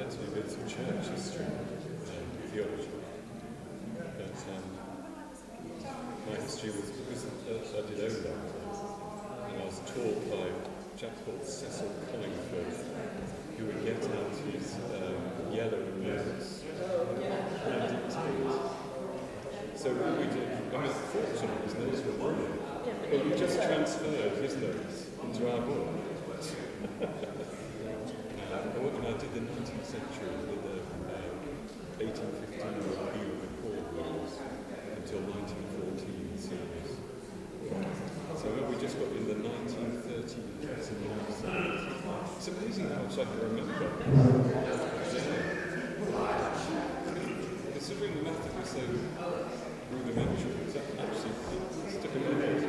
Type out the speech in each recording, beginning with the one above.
Actually did some church history, theology. But my history was because I did O-level, and I was taught by a chap called Cecil Collingford, who would get out his yellow notes and dictate. So we did, I mean, fortunately his notes were brilliant, but we just transferred his notes into our book. And I did the 19th century, with the 1815 review of the court rules until 1914 series. So we just got in the 1930s and 1970s. It's amazing how much I can remember. Considering the method was so rudimentary, it's actually stuck in my head.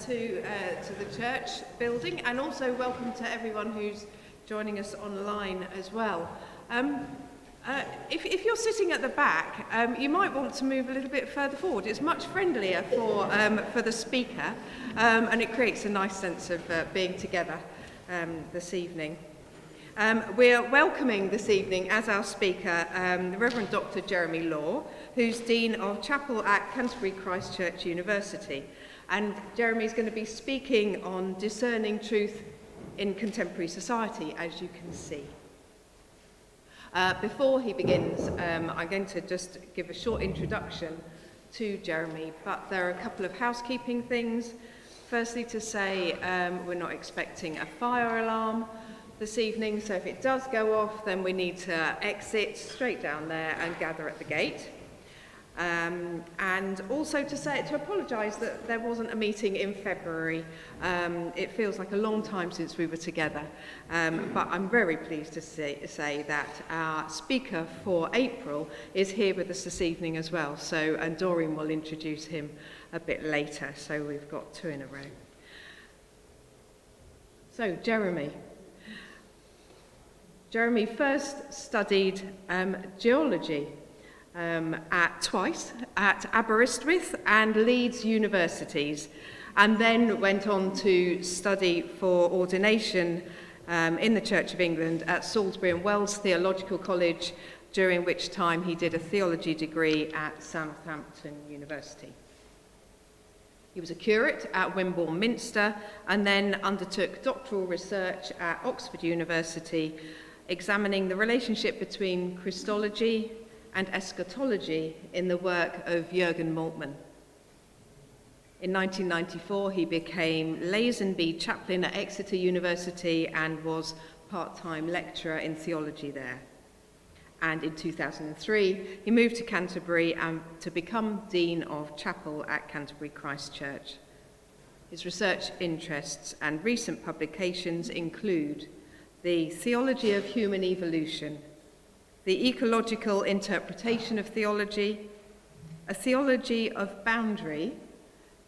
to the church building, and also welcome to everyone who's joining us online as well. If you're sitting at the back, you might want to move a little bit further forward. It's much friendlier for the speaker, and it creates a nice sense of being together this evening. We're welcoming this evening as our speaker the Reverend Dr. Jeremy Law, who's Dean of Chapel at Canterbury Christ Church University. And Jeremy's going to be speaking on discerning truth in contemporary society, as you can see. Before he begins, I'm going to just give a short introduction to Jeremy, but there are a couple of housekeeping things. Firstly, to say we're not expecting a fire alarm this evening, so if it does go off, then we need to exit straight down there and gather at the gate. And also to apologise that there wasn't a meeting in February. It feels like a long time since we were together, but I'm very pleased to say that our speaker for April is here with us this evening as well. So, and Doreen will introduce him a bit later. So we've got two in a row. So Jeremy first studied geology twice at Aberystwyth and Leeds universities, and then went on to study for ordination in the Church of England at Salisbury and Wells Theological College, during which time he did a theology degree at Southampton University. He was a curate at Wimborne Minster and then undertook doctoral research at Oxford University, examining the relationship between Christology and eschatology in the work of Jürgen Moltmann. In 1994, he became Lazenby Chaplain at Exeter University and was part-time lecturer in theology there. And in 2003, he moved to Canterbury to become Dean of Chapel at Canterbury Christ Church. His research interests and recent publications include the Theology of Human Evolution, the ecological interpretation of theology, a theology of boundary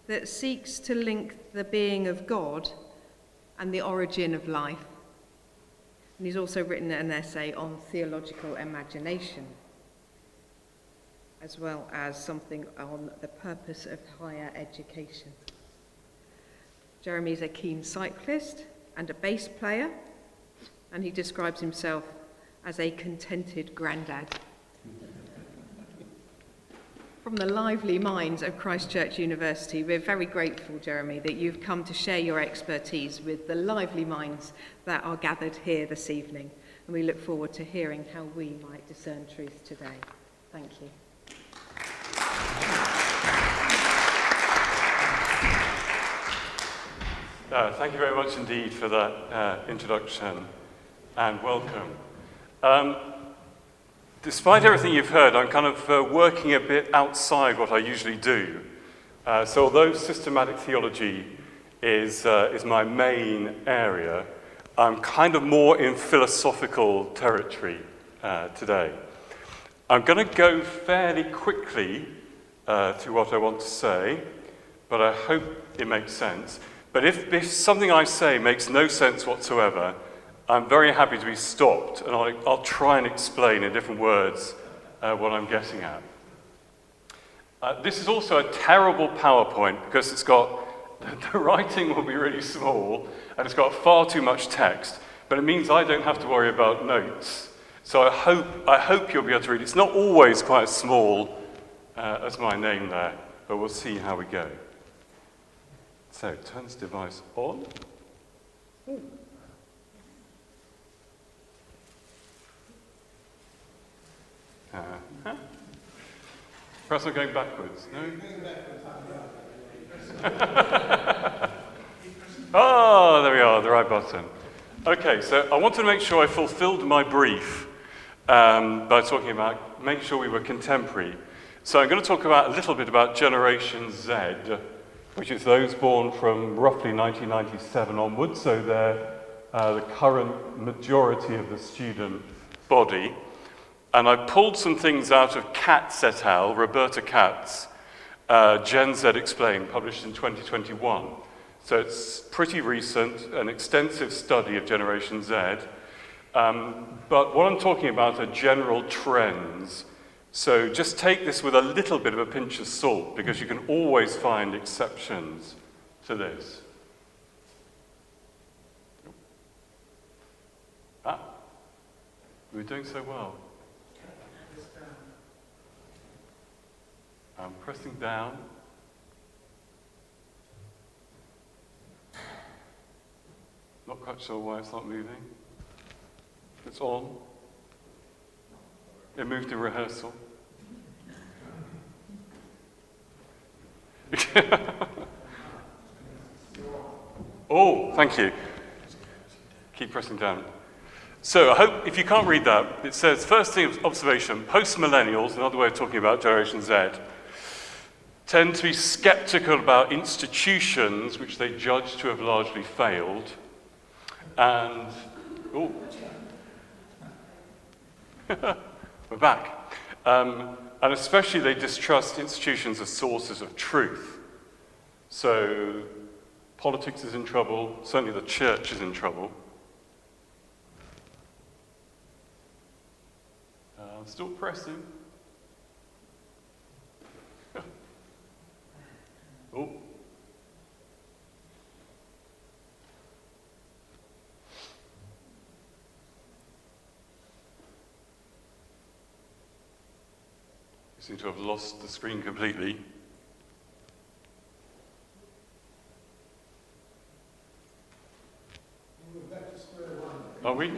that seeks to link the being of God and the origin of life. And he's also written an essay on theological imagination, as well as something on the purpose of higher education. Jeremy's a keen cyclist and a bass player, and he describes himself as a contented grandad. From the lively minds of Christ Church University, we're very grateful, Jeremy, that you've come to share your expertise with the lively minds that are gathered here this evening. And we look forward to hearing how we might discern truth today. Thank you. Thank you very much indeed for that introduction and welcome. Despite everything you've heard, I'm kind of working a bit outside what I usually do. So although systematic theology is my main area, I'm kind of more in philosophical territory today. I'm going to go fairly quickly through what I want to say, but I hope it makes sense. But if something I say makes no sense whatsoever, I'm very happy to be stopped, and I'll try and explain in different words what I'm getting at. This is also a terrible PowerPoint because it's got, the writing will be really small, and it's got far too much text, but it means I don't have to worry about notes. So I hope you'll be able to read. It's not always quite as small as my name there, but we'll see how we go. So, turn this device on. Ooh. Perhaps I'm going backwards, no? Oh, there we are, the right button. Okay, so I wanted to make sure I fulfilled my brief by talking about making sure we were contemporary. So I'm going to talk about a little bit about Generation Z, which is those born from roughly 1997 onwards, so they're the current majority of the student body. And I pulled some things out of Katz et al., Roberta Katz, Gen Z Explained, published in 2021. So it's pretty recent, an extensive study of Generation Z. But what I'm talking about are general trends. So just take this with a little bit of a pinch of salt, because you can always find exceptions to this. We're doing so well. I'm pressing down. Not quite sure why it's not moving. It's on. It moved in rehearsal. Oh, thank you. Keep pressing down. So I hope, if you can't read that, it says, first thing, observation, post-millennials, another way of talking about Generation Z, tend to be skeptical about institutions which they judge to have largely failed. And, we're back. And especially they distrust institutions as sources of truth. So politics is in trouble, certainly the church is in trouble. Still pressing. Oh. You seem to have lost the screen completely. We're back to square one. Are we?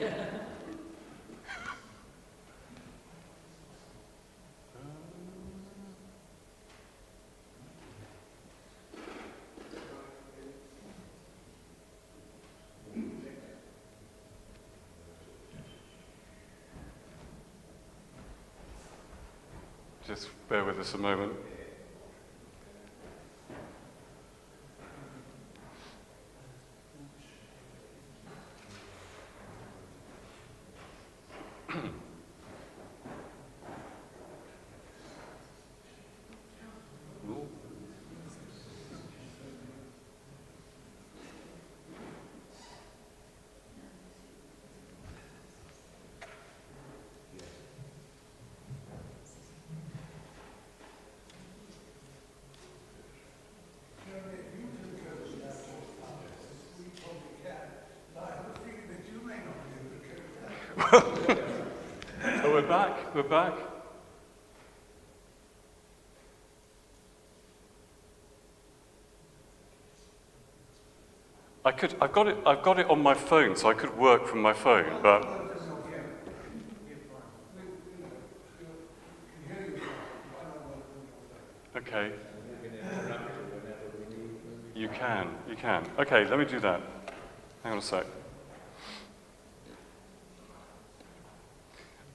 Just bear with us a moment. So we're back. I've got it on my phone, so I could work from my phone, but. Okay. You can. Okay, let me do that. Hang on a sec.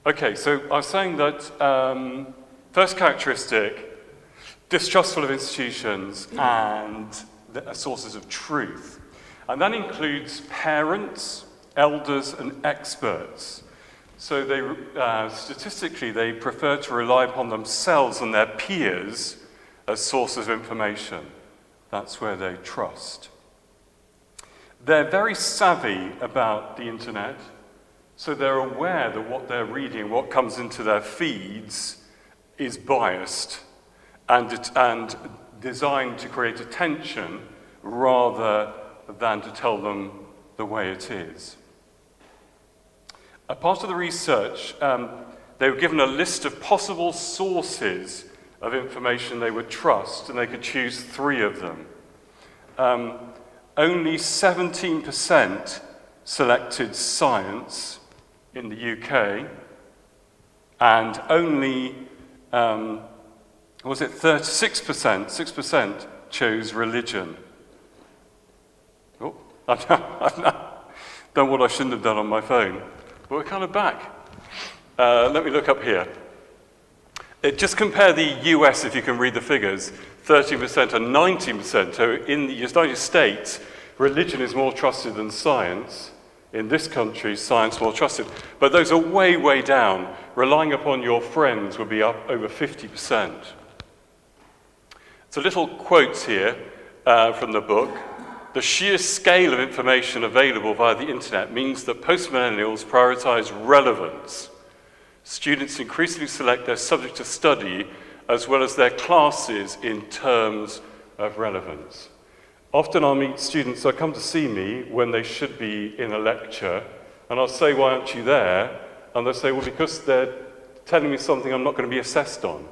Okay, so I was saying that first characteristic, distrustful of institutions and sources of truth. And that includes parents, elders, and experts. So they, statistically, they prefer to rely upon themselves and their peers as sources of information. That's where they trust. They're very savvy about the internet. So they're aware that what they're reading, what comes into their feeds, is biased and designed to create attention rather than to tell them the way it is. A part of the research, they were given a list of possible sources of information they would trust, and they could choose 3 of them. Only 17% selected science in the UK, and only, 6% chose religion. Oh, I've done what I shouldn't have done on my phone, but we're kind of back. Let me look up here. Just compare the US, if you can read the figures, 13% and 19%. So in the United States, religion is more trusted than science. In this country, science more trusted. But those are way, way down. Relying upon your friends would be up over 50%. So little quotes here from the book. The sheer scale of information available via the internet means that post-millennials prioritize relevance. Students increasingly select their subject of study as well as their classes in terms of relevance. Often I'll meet students that come to see me when they should be in a lecture, and I'll say, "Why aren't you there?" And they'll say, "Well, because they're telling me something I'm not going to be assessed on.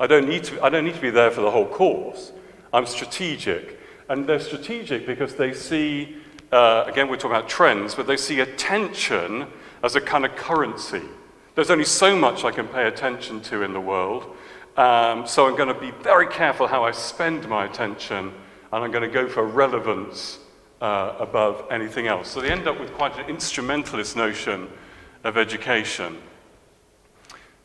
I don't need to be there for the whole course. I'm strategic." And they're strategic because they see, again, we're talking about trends, but they see attention as a kind of currency. There's only so much I can pay attention to in the world, so I'm going to be very careful how I spend my attention, and I'm going to go for relevance above anything else. So they end up with quite an instrumentalist notion of education.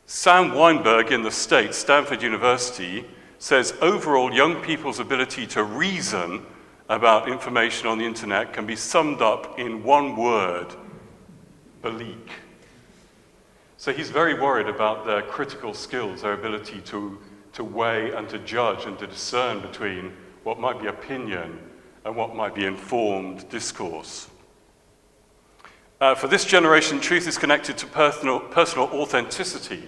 Sam Weinberg in the States, Stanford University, says overall young people's ability to reason about information on the internet can be summed up in one word: bleak. So he's very worried about their critical skills, their ability to weigh and to judge and to discern between what might be opinion and what might be informed discourse. For this generation, truth is connected to personal authenticity.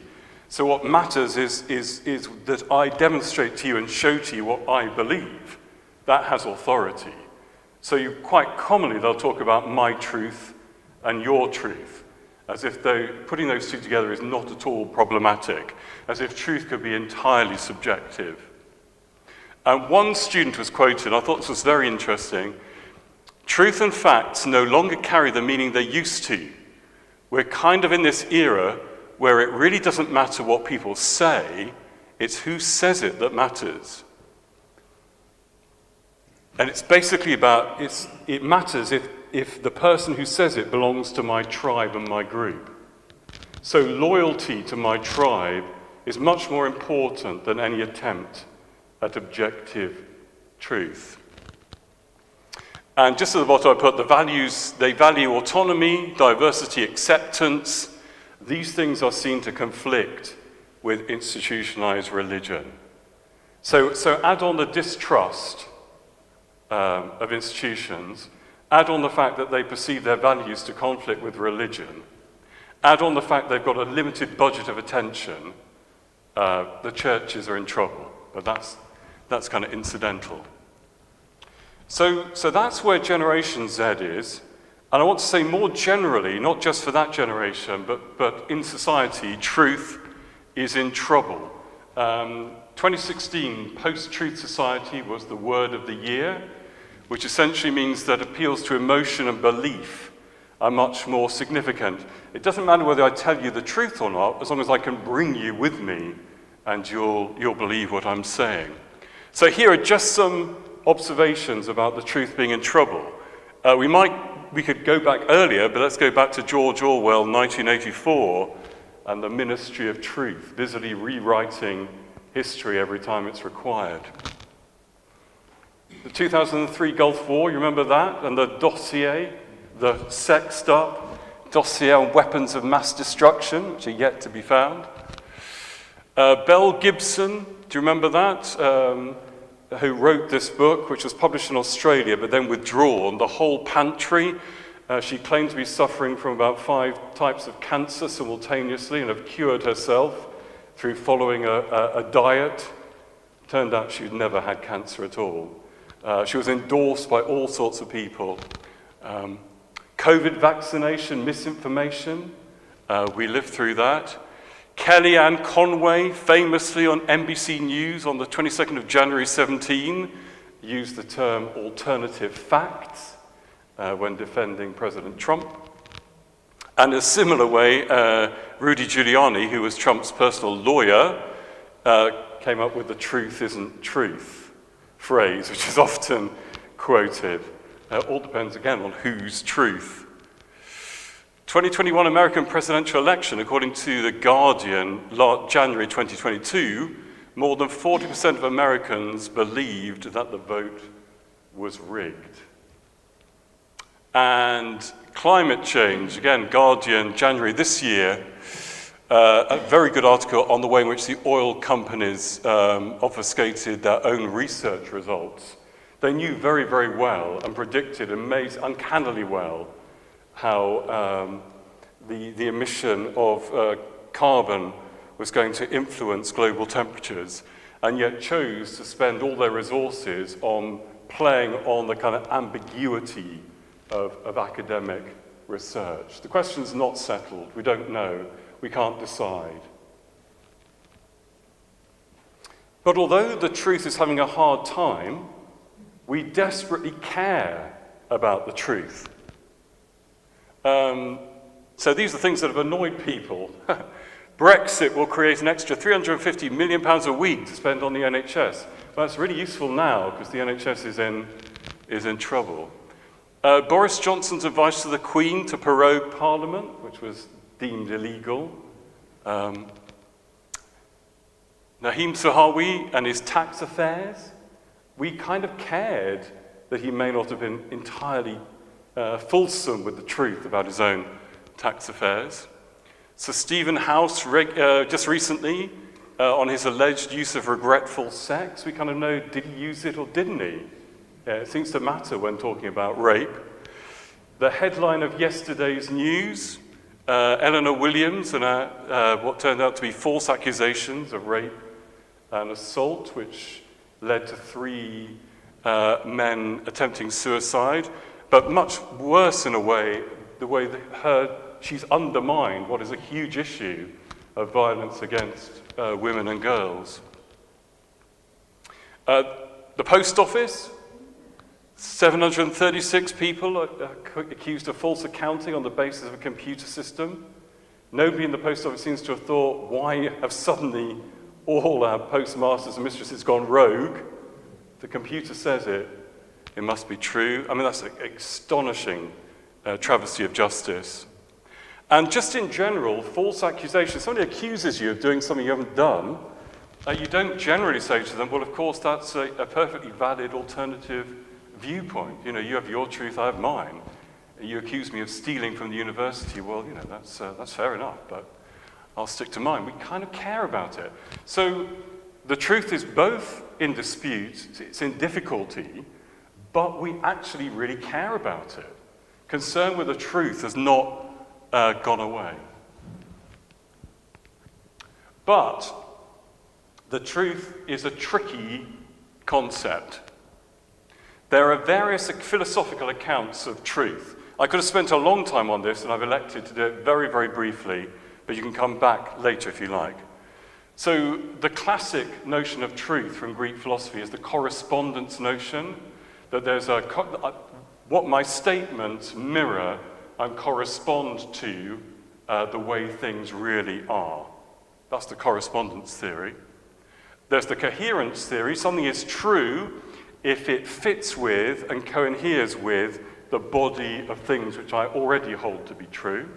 So what matters is that I demonstrate to you and show to you what I believe. That has authority. So quite commonly they'll talk about my truth and your truth, as if putting those two together is not at all problematic, as if truth could be entirely subjective. And one student was quoted, I thought this was very interesting: "Truth and facts no longer carry the meaning they used to. We're kind of in this era where it really doesn't matter what people say, it's who says it that matters." And it's basically about, it matters if the person who says it belongs to my tribe and my group. So loyalty to my tribe is much more important than any attempt at objective truth. And just at the bottom I put the values. They value autonomy, diversity, acceptance. These things are seen to conflict with institutionalized religion. So add on the distrust of institutions, add on the fact that they perceive their values to conflict with religion, add on the fact they've got a limited budget of attention, the churches are in trouble. But that's kind of incidental. So that's where Generation Z is. And I want to say more generally, not just for that generation, but in society, truth is in trouble. 2016, Post-Truth Society was the word of the year, which essentially means that appeals to emotion and belief are much more significant. It doesn't matter whether I tell you the truth or not, as long as I can bring you with me and you'll believe what I'm saying. So here are just some observations about the truth being in trouble. We could go back earlier, but let's go back to George Orwell, 1984, and the Ministry of Truth, busily rewriting history every time it's required. The 2003 Gulf War, you remember that? And the dossier, the sexed up dossier on weapons of mass destruction, which are yet to be found. Belle Gibson, do you remember that? Who wrote this book, which was published in Australia, but then withdrawn, The Whole Pantry. She claimed to be suffering from about 5 types of cancer simultaneously and have cured herself through following a diet. Turned out she'd never had cancer at all. She was endorsed by all sorts of people. COVID vaccination misinformation, we lived through that. Kellyanne Conway, famously on NBC News on the 22nd of January 17, used the term alternative facts when defending President Trump. And in a similar way, Rudy Giuliani, who was Trump's personal lawyer, came up with the "truth isn't truth" phrase, which is often quoted. All depends, again, on whose truth. 2021 American presidential election, according to The Guardian, January 2022, more than 40% of Americans believed that the vote was rigged. And climate change, again, Guardian, January this year, a very good article on the way in which the oil companies obfuscated their own research results They knew very, very well and predicted uncannily well how the emission of carbon was going to influence global temperatures, and yet chose to spend all their resources on playing on the kind of ambiguity of academic research. The question's not settled. We don't know. We can't decide. But although the truth is having a hard time, we desperately care about the truth. So these are things that have annoyed people. Brexit will create an extra £350 million a week to spend on the NHS. Well, that's really useful now because the NHS is in trouble. Boris Johnson's advice to the Queen to prorogue Parliament, which was deemed illegal. Naheem Suhawi and his tax affairs. We kind of cared that he may not have been entirely fulsome with the truth about his own tax affairs. Sir Stephen House, just recently, on his alleged use of regretful sex, we kind of know, did he use it or didn't he? It seems to matter when talking about rape. The headline of yesterday's news, Eleanor Williams and what turned out to be false accusations of rape and assault, which led to 3 men attempting suicide. But much worse in a way, the way that she's undermined what is a huge issue of violence against women and girls. The post office, 736 people accused of false accounting on the basis of a computer system. Nobody in the post office seems to have thought, why have suddenly all our postmasters and mistresses gone rogue? The computer says it must be true. I mean, that's an astonishing travesty of justice. And just in general, false accusations, somebody accuses you of doing something you haven't done, you don't generally say to them, well, of course, that's a perfectly valid alternative viewpoint. You know, you have your truth, I have mine. You accuse me of stealing from the university, well, you know, that's fair enough, but I'll stick to mine. We kind of care about it. So the truth is both in dispute, it's in difficulty, but we actually really care about it. Concern with the truth has not gone away. But the truth is a tricky concept. There are various philosophical accounts of truth. I could have spent a long time on this, and I've elected to do it very, very briefly, but you can come back later if you like. So the classic notion of truth from Greek philosophy is the correspondence notion, that there's what my statements mirror and correspond to the way things really are. That's the correspondence theory. There's the coherence theory. Something is true if it fits with and coheres with the body of things which I already hold to be true.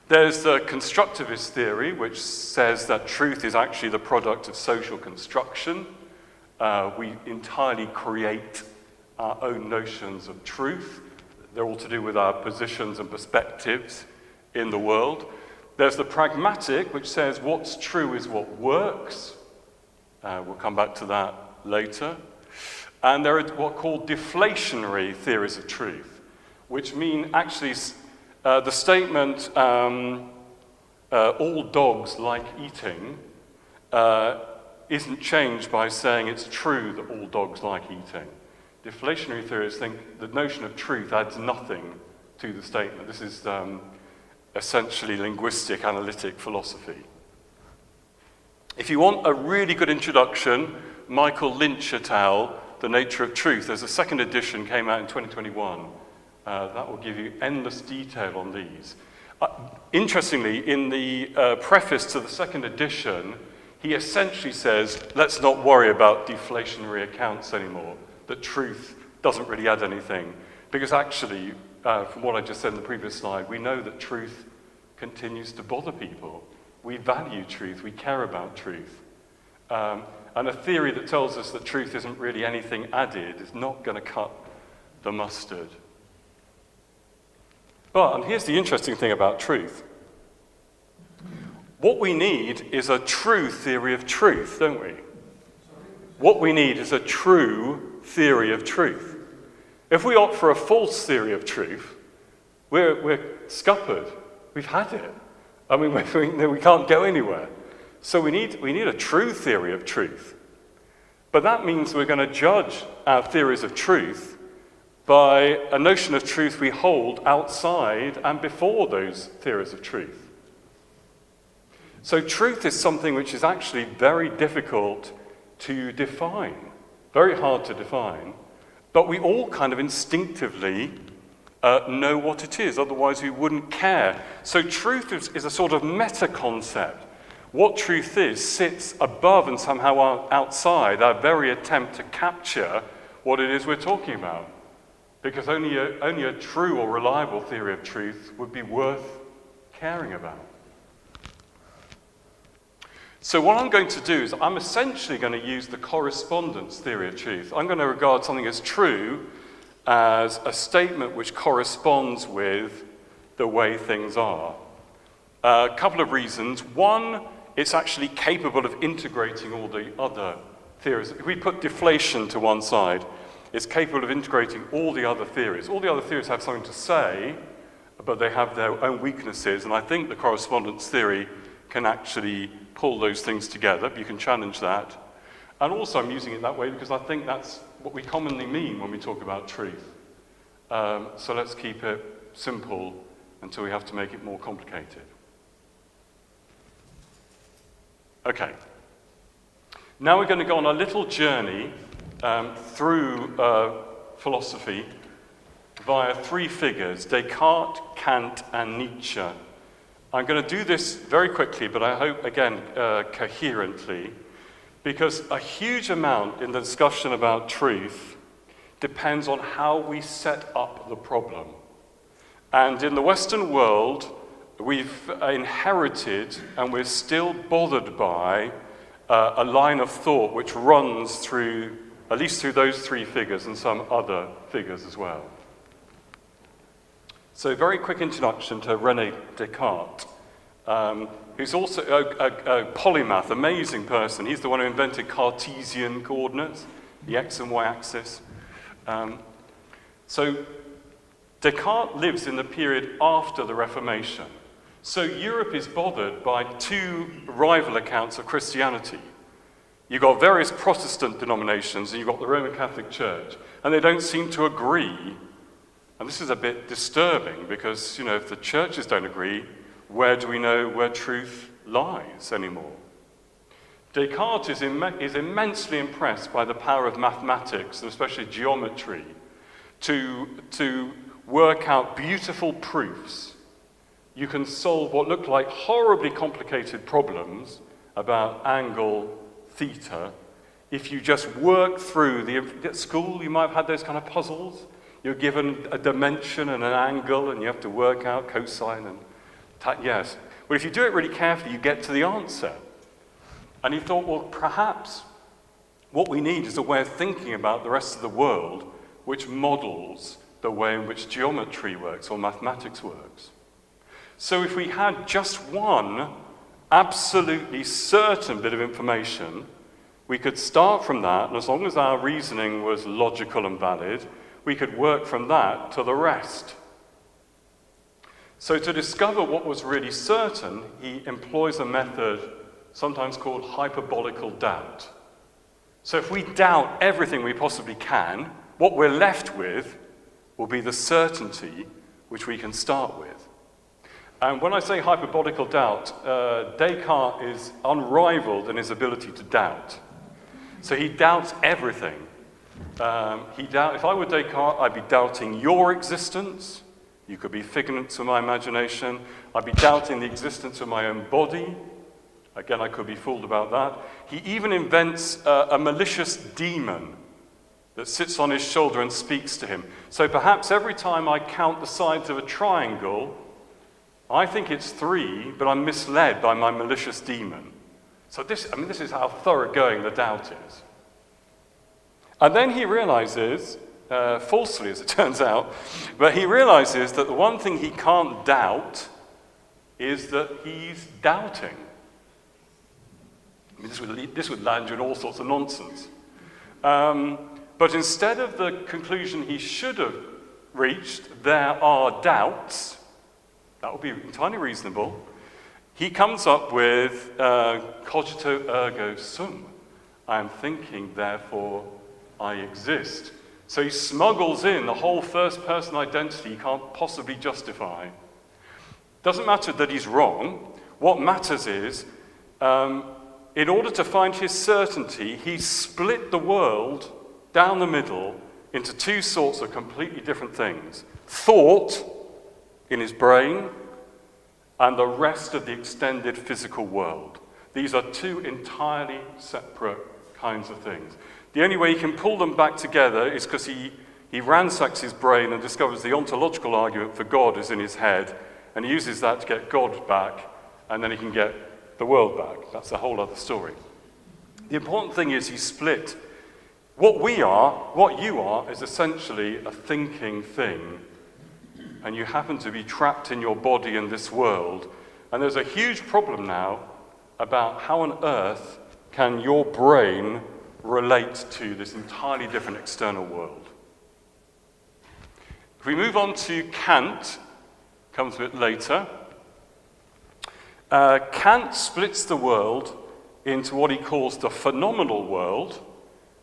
There's the constructivist theory, which says that truth is actually the product of social construction. We entirely create our own notions of truth. They're all to do with our positions and perspectives in the world. There's the pragmatic, which says what's true is what works. We'll come back to that later. And there are what are called deflationary theories of truth, which mean actually the statement, all dogs like eating, isn't changed by saying it's true that all dogs like eating. Deflationary theorists think the notion of truth adds nothing to the statement. This is essentially linguistic analytic philosophy. If you want a really good introduction, Michael Lynch et al., The Nature of Truth, there's a second edition, came out in 2021. That will give you endless detail on these. Interestingly, in the preface to the second edition, he essentially says, let's not worry about deflationary accounts anymore, that truth doesn't really add anything. Because actually, from what I just said in the previous slide, we know that truth continues to bother people. We value truth, we care about truth. And a theory that tells us that truth isn't really anything added is not going to cut the mustard. But, and here's the interesting thing about truth. What we need is a true theory of truth, don't we? What we need is a true theory of truth. If we opt for a false theory of truth, we're scuppered. We've had it. I mean, we can't go anywhere. So we need a true theory of truth. But that means we're going to judge our theories of truth by a notion of truth we hold outside and before those theories of truth. So truth is something which is actually very difficult to define, very hard to define, but we all kind of instinctively know what it is, otherwise we wouldn't care. So truth is a sort of meta-concept. What truth is sits above and somehow outside our very attempt to capture what it is we're talking about. Because only a true or reliable theory of truth would be worth caring about. So what I'm going to do is I'm essentially going to use the correspondence theory of truth. I'm going to regard something as true as a statement which corresponds with the way things are. A couple of reasons. One, it's actually capable of integrating all the other theories. If we put deflation to one side, it's capable of integrating all the other theories. All the other theories have something to say, but they have their own weaknesses, and I think the correspondence theory can actually pull those things together. You can challenge that. And also I'm using it that way because I think that's what we commonly mean when we talk about truth. So let's keep it simple until we have to make it more complicated. Okay. Now we're going to go on a little journey through philosophy via three figures, Descartes, Kant, and Nietzsche. I'm going to do this very quickly, but I hope, again, coherently, because a huge amount in the discussion about truth depends on how we set up the problem. And in the Western world, we've inherited, and we're still bothered by, a line of thought which runs through, at least through those three figures and some other figures as well. So, very quick introduction to René Descartes, who's also a polymath, amazing person. He's the one who invented Cartesian coordinates, the x and y axis. So, Descartes lives in the period after the Reformation. So, Europe is bothered by two rival accounts of Christianity. You've got various Protestant denominations, and you've got the Roman Catholic Church, and they don't seem to agree. And this is a bit disturbing because, if the churches don't agree, where do we know where truth lies anymore? Descartes is immensely impressed by the power of mathematics, and especially geometry, to work out beautiful proofs. You can solve what look like horribly complicated problems about angle theta if you just work through at school you might have had those kind of puzzles. You're given a dimension and an angle, and you have to work out cosine and yes. Well, if you do it really carefully, you get to the answer. And he thought, well, perhaps what we need is a way of thinking about the rest of the world which models the way in which geometry works or mathematics works. So if we had just one absolutely certain bit of information, we could start from that, and as long as our reasoning was logical and valid, we could work from that to the rest. So to discover what was really certain, he employs a method sometimes called hyperbolical doubt. So if we doubt everything we possibly can, what we're left with will be the certainty which we can start with. And when I say hyperbolical doubt, Descartes is unrivaled in his ability to doubt. So he doubts everything. If I were Descartes, I'd be doubting your existence. You could be figments of my imagination. I'd be doubting the existence of my own body. Again, I could be fooled about that. He even invents a malicious demon that sits on his shoulder and speaks to him. So perhaps every time I count the sides of a triangle, I think it's 3, but I'm misled by my malicious demon. So this is how thoroughgoing the doubt is. And then he realizes, falsely as it turns out, but he realizes that the one thing he can't doubt is that he's doubting. I mean, this would land you in all sorts of nonsense. But instead of the conclusion he should have reached, there are doubts, that would be entirely reasonable, he comes up with cogito ergo sum. I am thinking, therefore I exist. So he smuggles in the whole first-person identity he can't possibly justify. Doesn't matter that he's wrong. What matters is, in order to find his certainty, he split the world down the middle into two sorts of completely different things. Thought in his brain and the rest of the extended physical world. These are two entirely separate kinds of things. The only way he can pull them back together is because he ransacks his brain and discovers the ontological argument for God is in his head, and he uses that to get God back, and then he can get the world back. That's a whole other story. The important thing is he split. What we are, what you are, is essentially a thinking thing, and you happen to be trapped in your body in this world. And there's a huge problem now about how on earth can your brain relate to this entirely different external world. If we move on to Kant, comes a bit later, Kant splits the world into what he calls the phenomenal world.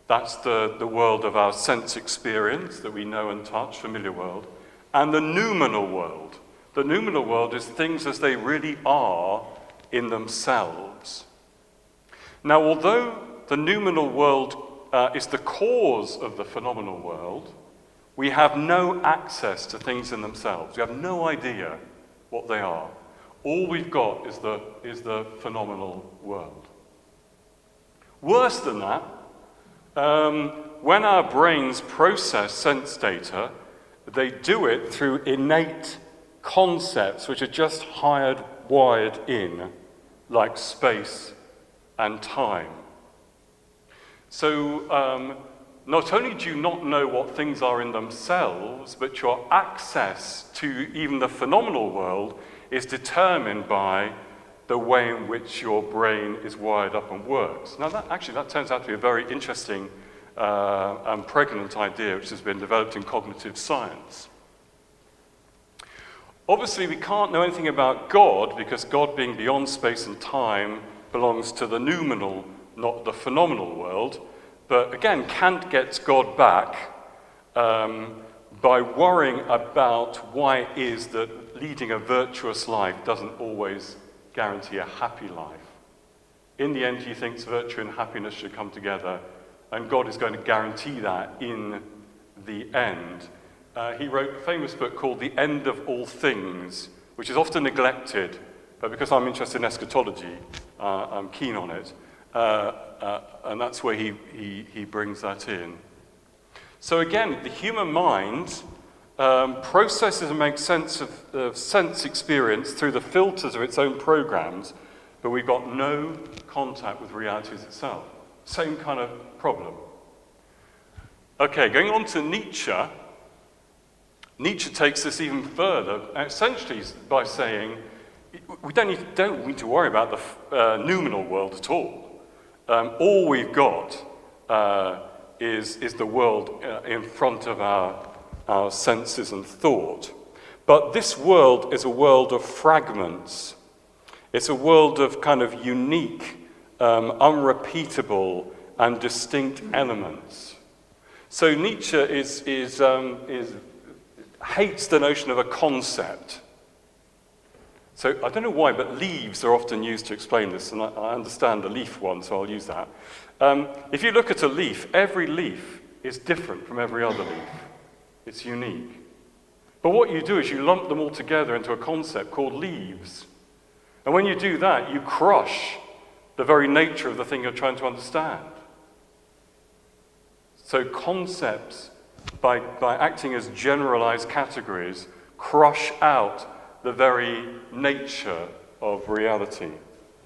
That's the world of our sense experience that we know and touch, familiar world, and the noumenal world. The noumenal world is things as they really are in themselves. Now, although the noumenal world is the cause of the phenomenal world, we have no access to things in themselves. We have no idea what they are. All we've got is the phenomenal world. Worse than that, when our brains process sense data, they do it through innate concepts which are just wired in, like space and time. So not only do you not know what things are in themselves, but your access to even the phenomenal world is determined by the way in which your brain is wired up and works. Now that turns out to be a very interesting and pregnant idea which has been developed in cognitive science. Obviously, we can't know anything about God because God, being beyond space and time, belongs to the noumenal, not the phenomenal world. But again, Kant gets God back by worrying about why it is that leading a virtuous life doesn't always guarantee a happy life. In the end, he thinks virtue and happiness should come together, and God is going to guarantee that in the end. He wrote a famous book called The End of All Things, which is often neglected, but because I'm interested in eschatology, I'm keen on it, and that's where he brings that in. So again, the human mind processes and makes sense of sense experience through the filters of its own programs, but we've got no contact with reality itself. Same kind of problem. Okay, going on to Nietzsche. Nietzsche takes this even further, essentially by saying we don't need to worry about the noumenal world at all. All we've got is the world in front of our senses and thought. But this world is a world of fragments. It's a world of kind of unique, unrepeatable, and distinct elements. So Nietzsche hates the notion of a concept. So I don't know why, but leaves are often used to explain this, and I understand the leaf one, so I'll use that. If you look at a leaf, every leaf is different from every other leaf. It's unique. But what you do is you lump them all together into a concept called leaves. And when you do that, you crush the very nature of the thing you're trying to understand. So concepts, by acting as generalized categories, crush out the very nature of reality.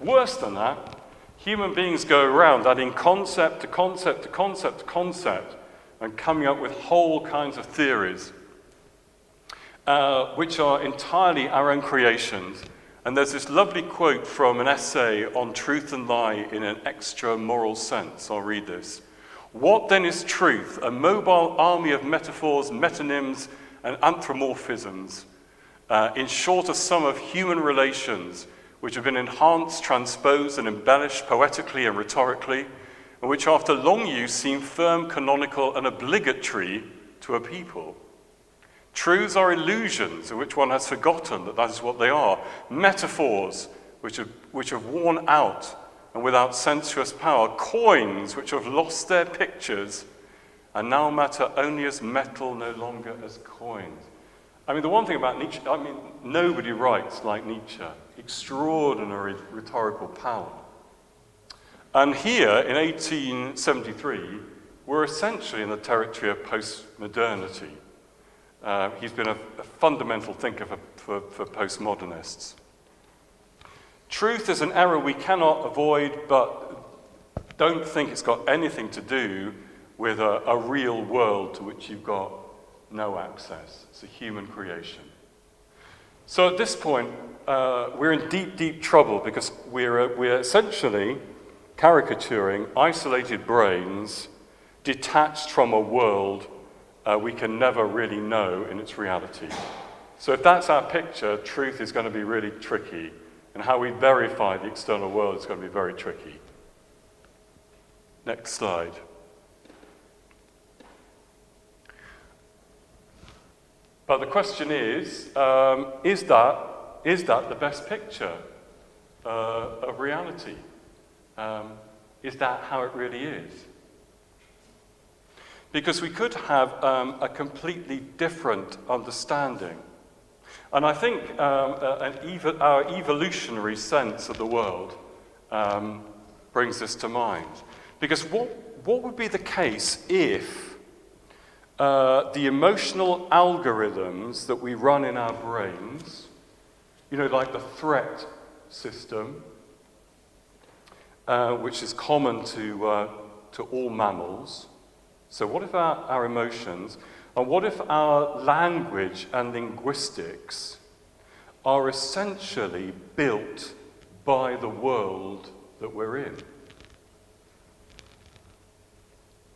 Worse than that, human beings go around adding concept to concept to concept to concept and coming up with whole kinds of theories, which are entirely our own creations. And there's this lovely quote from an essay on truth and lie in an extra moral sense. I'll read this. What then is truth? A mobile army of metaphors, metonyms, and anthropomorphisms. In short, a sum of human relations which have been enhanced, transposed, and embellished poetically and rhetorically, and which after long use seem firm, canonical, and obligatory to a people. Truths are illusions in which one has forgotten that that is what they are. Metaphors which have worn out and without sensuous power. Coins which have lost their pictures and now matter only as metal, no longer as coins. I mean, the one thing about Nietzsche, nobody writes like Nietzsche. Extraordinary rhetorical power. And here, in 1873, we're essentially in the territory of postmodernity. He's been a fundamental thinker for postmodernists. Truth is an error we cannot avoid, but don't think it's got anything to do with a real world to which you've got no access. It's a human creation. So at this point, we're in deep, deep trouble because we're essentially caricaturing isolated brains detached from a world we can never really know in its reality. So if that's our picture, truth is going to be really tricky, and how we verify the external world is going to be very tricky. Next slide. But the question is that the best picture of reality? Is that how it really is? Because we could have a completely different understanding. And I think our evolutionary sense of the world brings this to mind. Because what would be the case if the emotional algorithms that we run in our brains, like the threat system, which is common to all mammals. So what if our emotions, and what if our language and linguistics are essentially built by the world that we're in?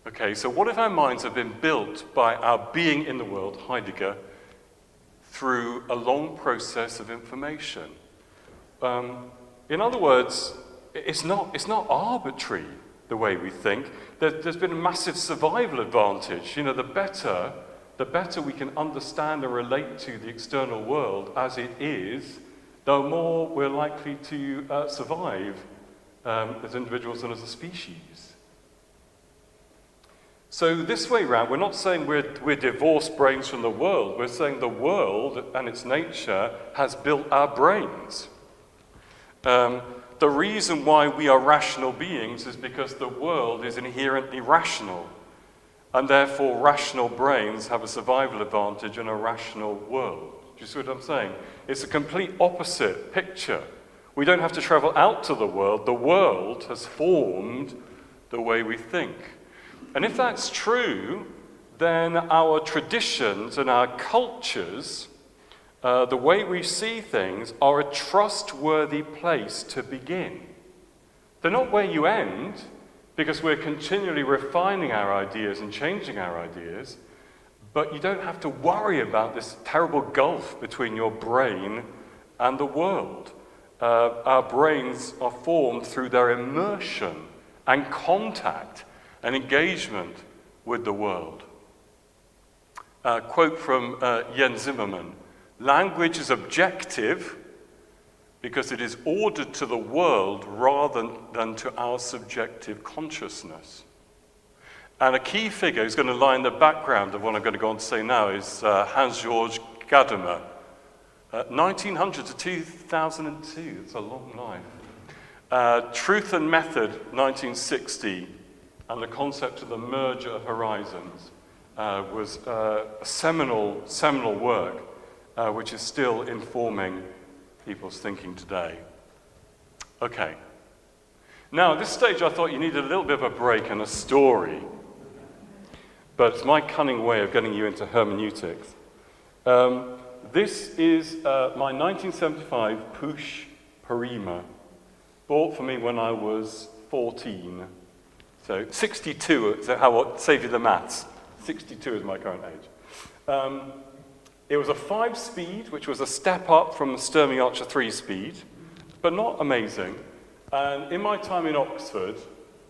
Okay, so what if our minds have been built by our being in the world, Heidegger, through a long process of information? In other words, it's not arbitrary the way we think. There's been a massive survival advantage. The better we can understand and relate to the external world as it is, the more we're likely to survive as individuals and as a species. So this way round, we're not saying we're divorced brains from the world. We're saying the world and its nature has built our brains. The reason why we are rational beings is because the world is inherently rational, and therefore rational brains have a survival advantage in a rational world. Do you see what I'm saying? It's a complete opposite picture. We don't have to travel out to the world has formed the way we think. And if that's true, then our traditions and our cultures, the way we see things, are a trustworthy place to begin. They're not where you end, because we're continually refining our ideas and changing our ideas, but you don't have to worry about this terrible gulf between your brain and the world. Our brains are formed through their immersion and contact and engagement with the world. Quote from Jens Zimmermann: "Language is objective because it is ordered to the world rather than to our subjective consciousness." And a key figure who's going to lie in the background of what I'm going to go on to say now is Hans-Georg Gadamer. 1900 to 2002, it's a long life. Truth and Method, 1960, and the concept of the merger of horizons was a seminal work, which is still informing people's thinking today. Okay. Now, at this stage, I thought you needed a little bit of a break and a story. But it's my cunning way of getting you into hermeneutics. This is my 1975 Push Parima, bought for me when I was 14. So 62, so how save you the maths. 62 is my current age. It was a 5-speed, which was a step up from the Sturmey Archer 3-speed, but not amazing. And in my time in Oxford,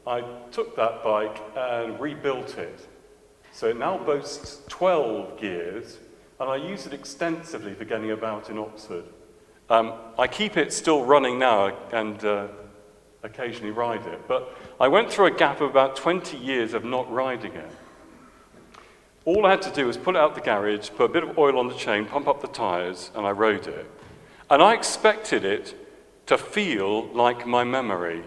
I took that bike and rebuilt it. So it now boasts 12 gears, and I use it extensively for getting about in Oxford. I keep it still running now and occasionally ride it, but I went through a gap of about 20 years of not riding it. All I had to do was pull it out the garage, put a bit of oil on the chain, pump up the tyres, and I rode it. And I expected it to feel like my memory,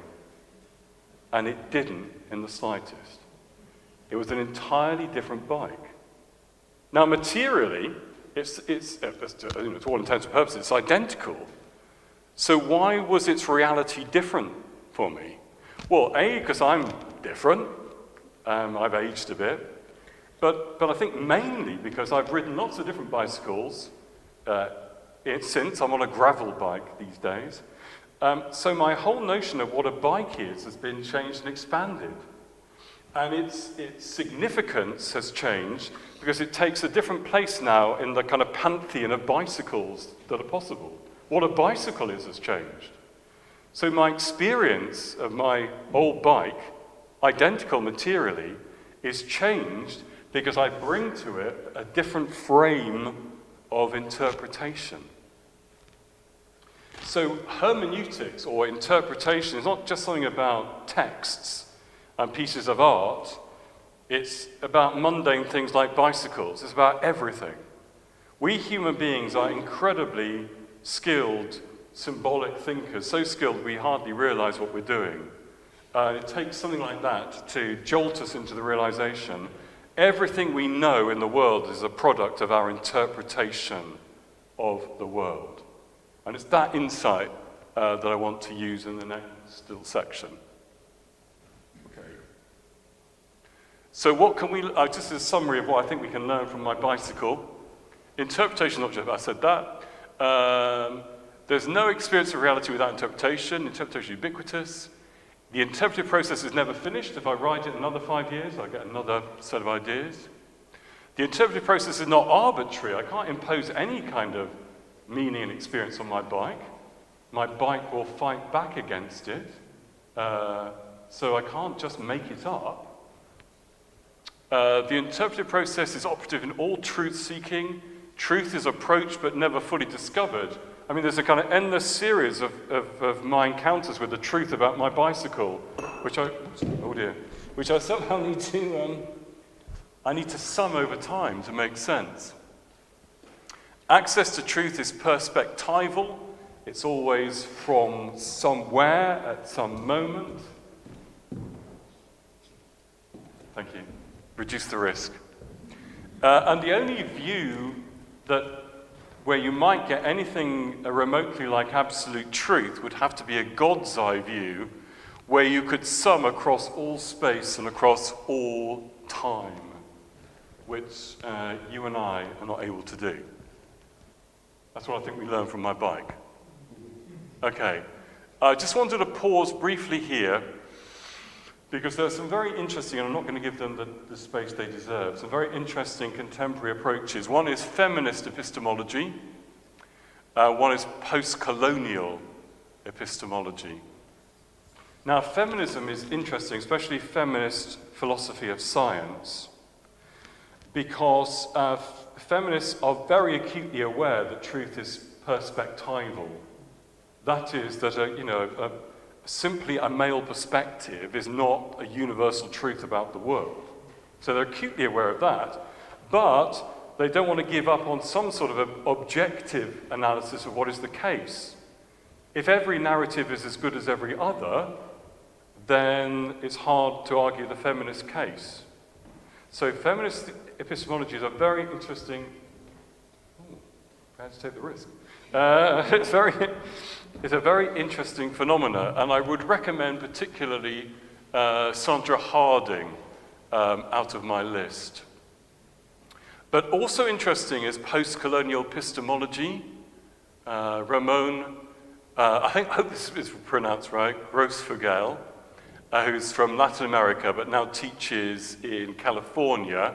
and it didn't in the slightest. It was an entirely different bike. Now, materially, it's to all intents and purposes, it's identical. So why was its reality different for me? Well, A, because I'm different. I've aged a bit. But I think mainly because I've ridden lots of different bicycles since. I'm on a gravel bike these days. So my whole notion of what a bike is has been changed and expanded. And its significance has changed because it takes a different place now in the kind of pantheon of bicycles that are possible. What a bicycle is has changed. So my experience of my old bike, identical materially, is changed because I bring to it a different frame of interpretation. So hermeneutics or interpretation is not just something about texts and pieces of art. It's about mundane things like bicycles. It's about everything. We human beings are incredibly skilled, symbolic thinkers, so skilled we hardly realize what we're doing. It takes something like that to jolt us into the realization everything we know in the world is a product of our interpretation of the world. And it's that insight that I want to use in the next little section. Okay. So what can we, just as a summary of what I think we can learn from my bicycle. Interpretation, not just, I said that. There's no experience of reality without interpretation. Interpretation is ubiquitous. The interpretive process is never finished. If I ride it another 5 years, I get another set of ideas. The interpretive process is not arbitrary. I can't impose any kind of meaning and experience on my bike. My bike will fight back against it. So I can't just make it up. The interpretive process is operative in all truth-seeking. Truth is approached but never fully discovered. I mean, there's a kind of endless series of my encounters with the truth about my bicycle, which I somehow need to sum over time to make sense. Access to truth is perspectival. It's always from somewhere at some moment. Thank you. Reduce the risk. And the only view where you might get anything remotely like absolute truth would have to be a God's eye view where you could sum across all space and across all time, which you and I are not able to do. That's what I think we learned from my bike. Okay, I just wanted to pause briefly here because there's some very interesting, and I'm not going to give them the space they deserve, some very interesting contemporary approaches. One is feminist epistemology. One is post-colonial epistemology. Now, feminism is interesting, especially feminist philosophy of science, because feminists are very acutely aware that truth is perspectival. That is, that simply a male perspective is not a universal truth about the world. So they're acutely aware of that, but they don't want to give up on some sort of objective analysis of what is the case. If every narrative is as good as every other, then it's hard to argue the feminist case. So feminist epistemology is a very interesting... I had to take the risk. It's a very interesting phenomena, and I would recommend particularly Sandra Harding out of my list. But also interesting is post-colonial epistemology. Ramon, I hope this is pronounced right, Grossfugel, who's from Latin America but now teaches in California.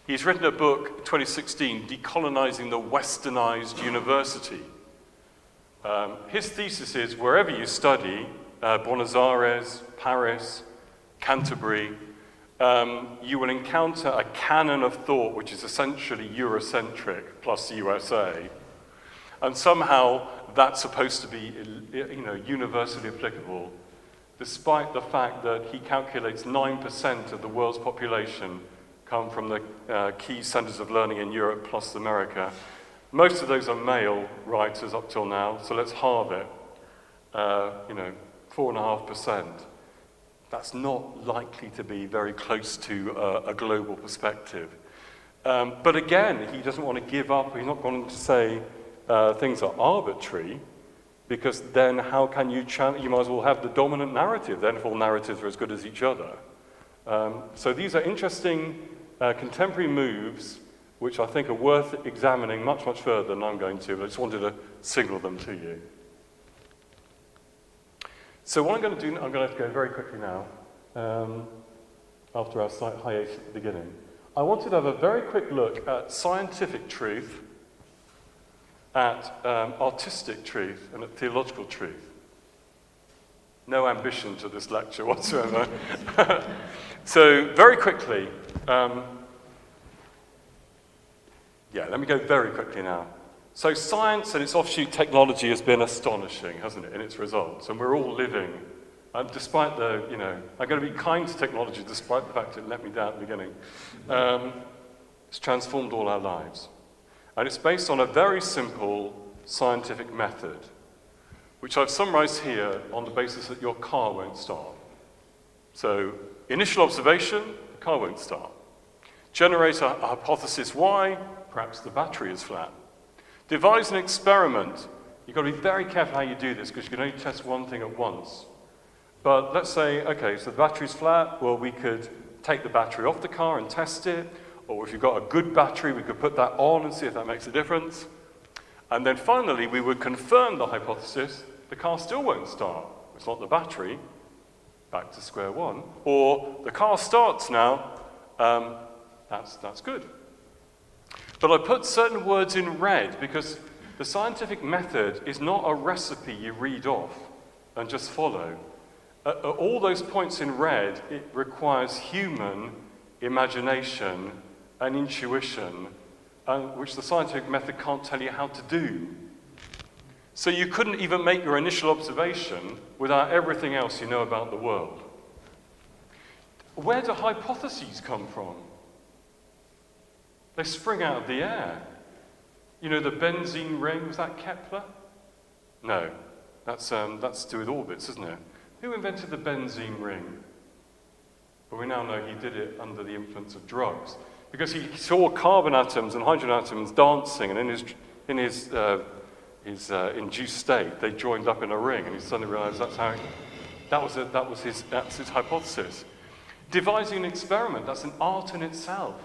He's written a book, 2016, Decolonizing the Westernized University. His thesis is, wherever you study, Buenos Aires, Paris, Canterbury, you will encounter a canon of thought which is essentially Eurocentric plus USA. And somehow that's supposed to be, universally applicable, despite the fact that he calculates 9% of the world's population come from the key centers of learning in Europe plus America. Most of those are male writers up till now, so let's halve it. 4.5%. That's not likely to be very close to a global perspective. But again, he doesn't want to give up. He's not going to say things are arbitrary, because then how can you might as well have the dominant narrative, then if all narratives are as good as each other. So these are interesting contemporary moves which I think are worth examining much, much further than I'm going to, but I just wanted to signal them to you. So what I'm going to do, I'm going to have to go very quickly now, after our slight hiatus at the beginning. I wanted to have a very quick look at scientific truth, at artistic truth, and at theological truth. No ambition to this lecture whatsoever. So very quickly, let me go very quickly now. So science and its offshoot technology has been astonishing, hasn't it, in its results? And we're all living, despite the, I'm going to be kind to technology despite the fact it let me down at the beginning. It's transformed all our lives. And it's based on a very simple scientific method, which I've summarized here on the basis that your car won't start. So, initial observation, the car won't start. Generate a hypothesis why, perhaps the battery is flat. Devise an experiment. You've got to be very careful how you do this, because you can only test one thing at once. But let's say, okay, so the battery's flat. Well, we could take the battery off the car and test it. Or if you've got a good battery, we could put that on and see if that makes a difference. And then finally, we would confirm the hypothesis. The car still won't start. It's not the battery. Back to square one. Or the car starts now. That's good. But I put certain words in red because the scientific method is not a recipe you read off and just follow. At all those points in red, it requires human imagination and intuition, which the scientific method can't tell you how to do. So you couldn't even make your initial observation without everything else you know about the world. Where do hypotheses come from? They spring out of the air. The benzene ring, was that Kepler? No, that's to do with orbits, isn't it? Who invented the benzene ring? Well, we now know he did it under the influence of drugs, because he saw carbon atoms and hydrogen atoms dancing, and in his induced state, they joined up in a ring, and he suddenly realized that's his hypothesis. Devising an experiment, that's an art in itself.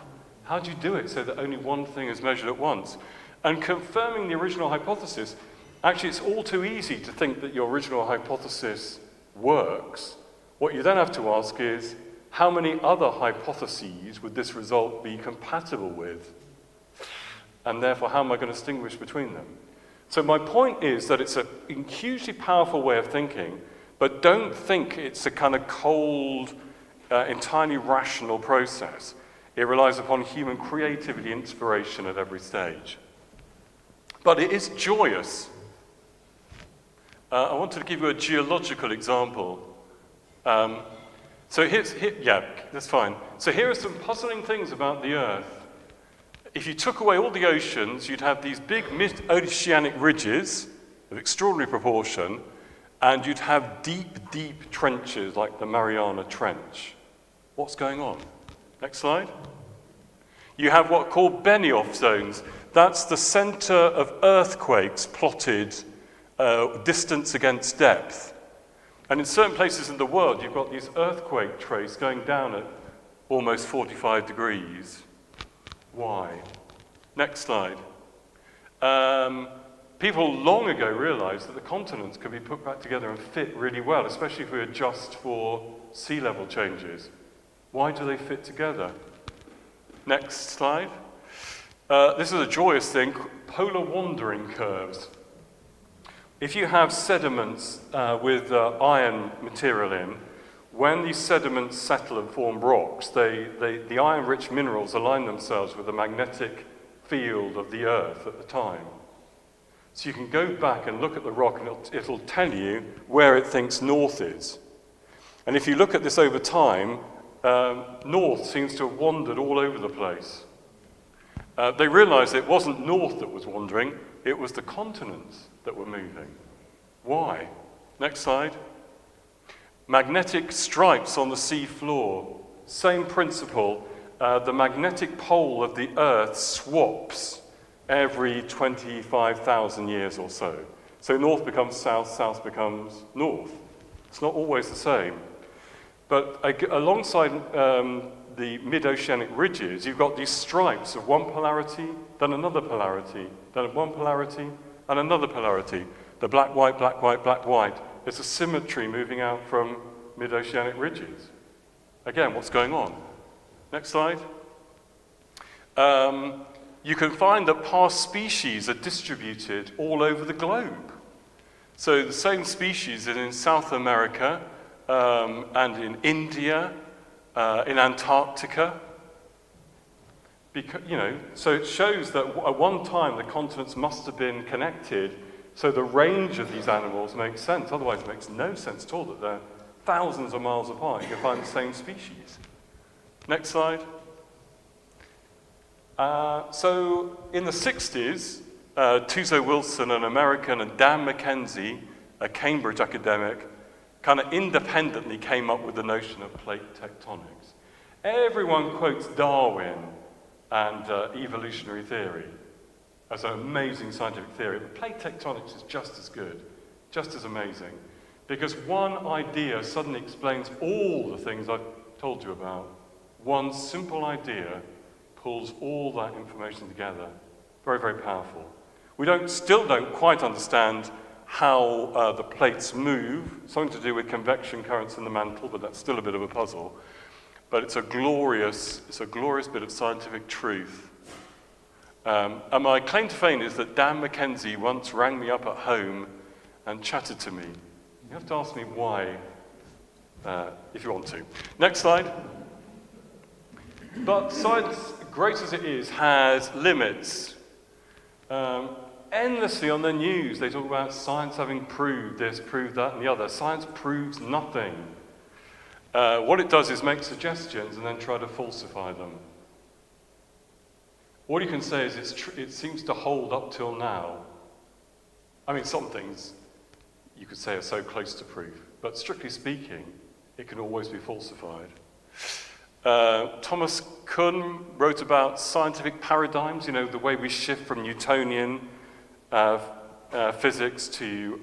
How do you do it so that only one thing is measured at once? And confirming the original hypothesis, actually it's all too easy to think that your original hypothesis works. What you then have to ask is, how many other hypotheses would this result be compatible with? And therefore, how am I going to distinguish between them? So my point is that it's a hugely powerful way of thinking, but don't think it's a kind of cold, entirely rational process. It relies upon human creativity and inspiration at every stage. But it is joyous. I wanted to give you a geological example. That's fine. So here are some puzzling things about the Earth. If you took away all the oceans, you'd have these big mid-oceanic ridges of extraordinary proportion, and you'd have deep, deep trenches like the Mariana Trench. What's going on? Next slide. You have what are called Benioff zones. That's the center of earthquakes plotted distance against depth. And in certain places in the world, you've got these earthquake traces going down at almost 45 degrees. Why? Next slide. People long ago realized that the continents could be put back together and fit really well, especially if we adjust for sea level changes. Why do they fit together? Next slide. This is a joyous thing, polar wandering curves. If you have sediments with iron material in, when these sediments settle and form rocks, the iron-rich minerals align themselves with the magnetic field of the Earth at the time. So you can go back and look at the rock and it'll tell you where it thinks north is. And if you look at this over time, north seems to have wandered all over the place. They realized it wasn't north that was wandering, it was the continents that were moving. Why? Next slide. Magnetic stripes on the sea floor. Same principle. The magnetic pole of the Earth swaps every 25,000 years or so. So north becomes south, south becomes north. It's not always the same. But alongside the mid-oceanic ridges, you've got these stripes of one polarity, then another polarity, then one polarity, and another polarity. The black, white, black, white, black, white. It's a symmetry moving out from mid-oceanic ridges. Again, what's going on? Next slide. You can find that past species are distributed all over the globe. So the same species in South America and in India, in Antarctica. So it shows that at one time the continents must have been connected, so the range of these animals makes sense. Otherwise it makes no sense at all that they're thousands of miles apart. You can find the same species. Next slide. So in the 60s, Tuzo Wilson, an American, and Dan McKenzie, a Cambridge academic, kind of independently came up with the notion of plate tectonics. Everyone quotes Darwin and evolutionary theory as an amazing scientific theory, but plate tectonics is just as good, just as amazing, because one idea suddenly explains all the things I've told you about. One simple idea pulls all that information together. Very, very powerful. We still don't quite understand how the plates move, something to do with convection currents in the mantle, but that's still a bit of a puzzle. But it's a glorious bit of scientific truth. And my claim to fame is that Dan McKenzie once rang me up at home and chatted to me. You have to ask me why, if you want to. Next slide. But science, great as it is, has limits. Endlessly on the news, they talk about science having proved this, proved that, and the other. Science proves nothing. What it does is make suggestions and then try to falsify them. All you can say is it seems to hold up till now. I mean, some things you could say are so close to proof, but strictly speaking, it can always be falsified. Thomas Kuhn wrote about scientific paradigms, the way we shift from Newtonian physics to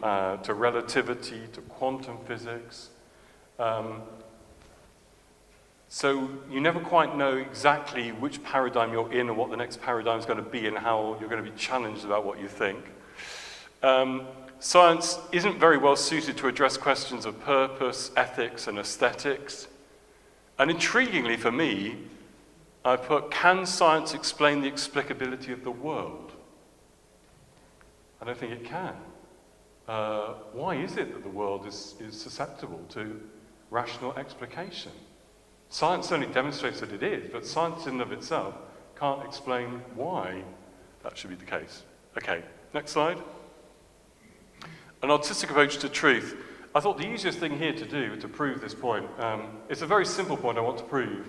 relativity, to quantum physics. So you never quite know exactly which paradigm you're in or what the next paradigm is going to be and how you're going to be challenged about what you think. Science isn't very well suited to address questions of purpose, ethics, and aesthetics. And intriguingly for me, I put, can science explain the explicability of the world? I don't think it can. Why is it that the world is susceptible to rational explication? Science only demonstrates that it is, but science in and of itself can't explain why that should be the case. Okay, next slide. An artistic approach to truth. I thought the easiest thing here to do to prove this point, it's a very simple point I want to prove,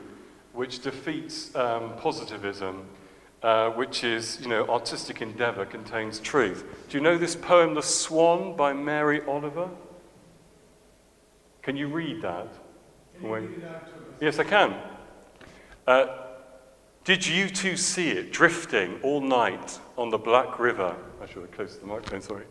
which defeats positivism, which is, artistic endeavor contains truth. Do you know this poem, The Swan, by Mary Oliver? Can you read that? Can you read that to us? Yes, I can. Did you too see it drifting all night on the Black River? I should have closed the microphone, sorry.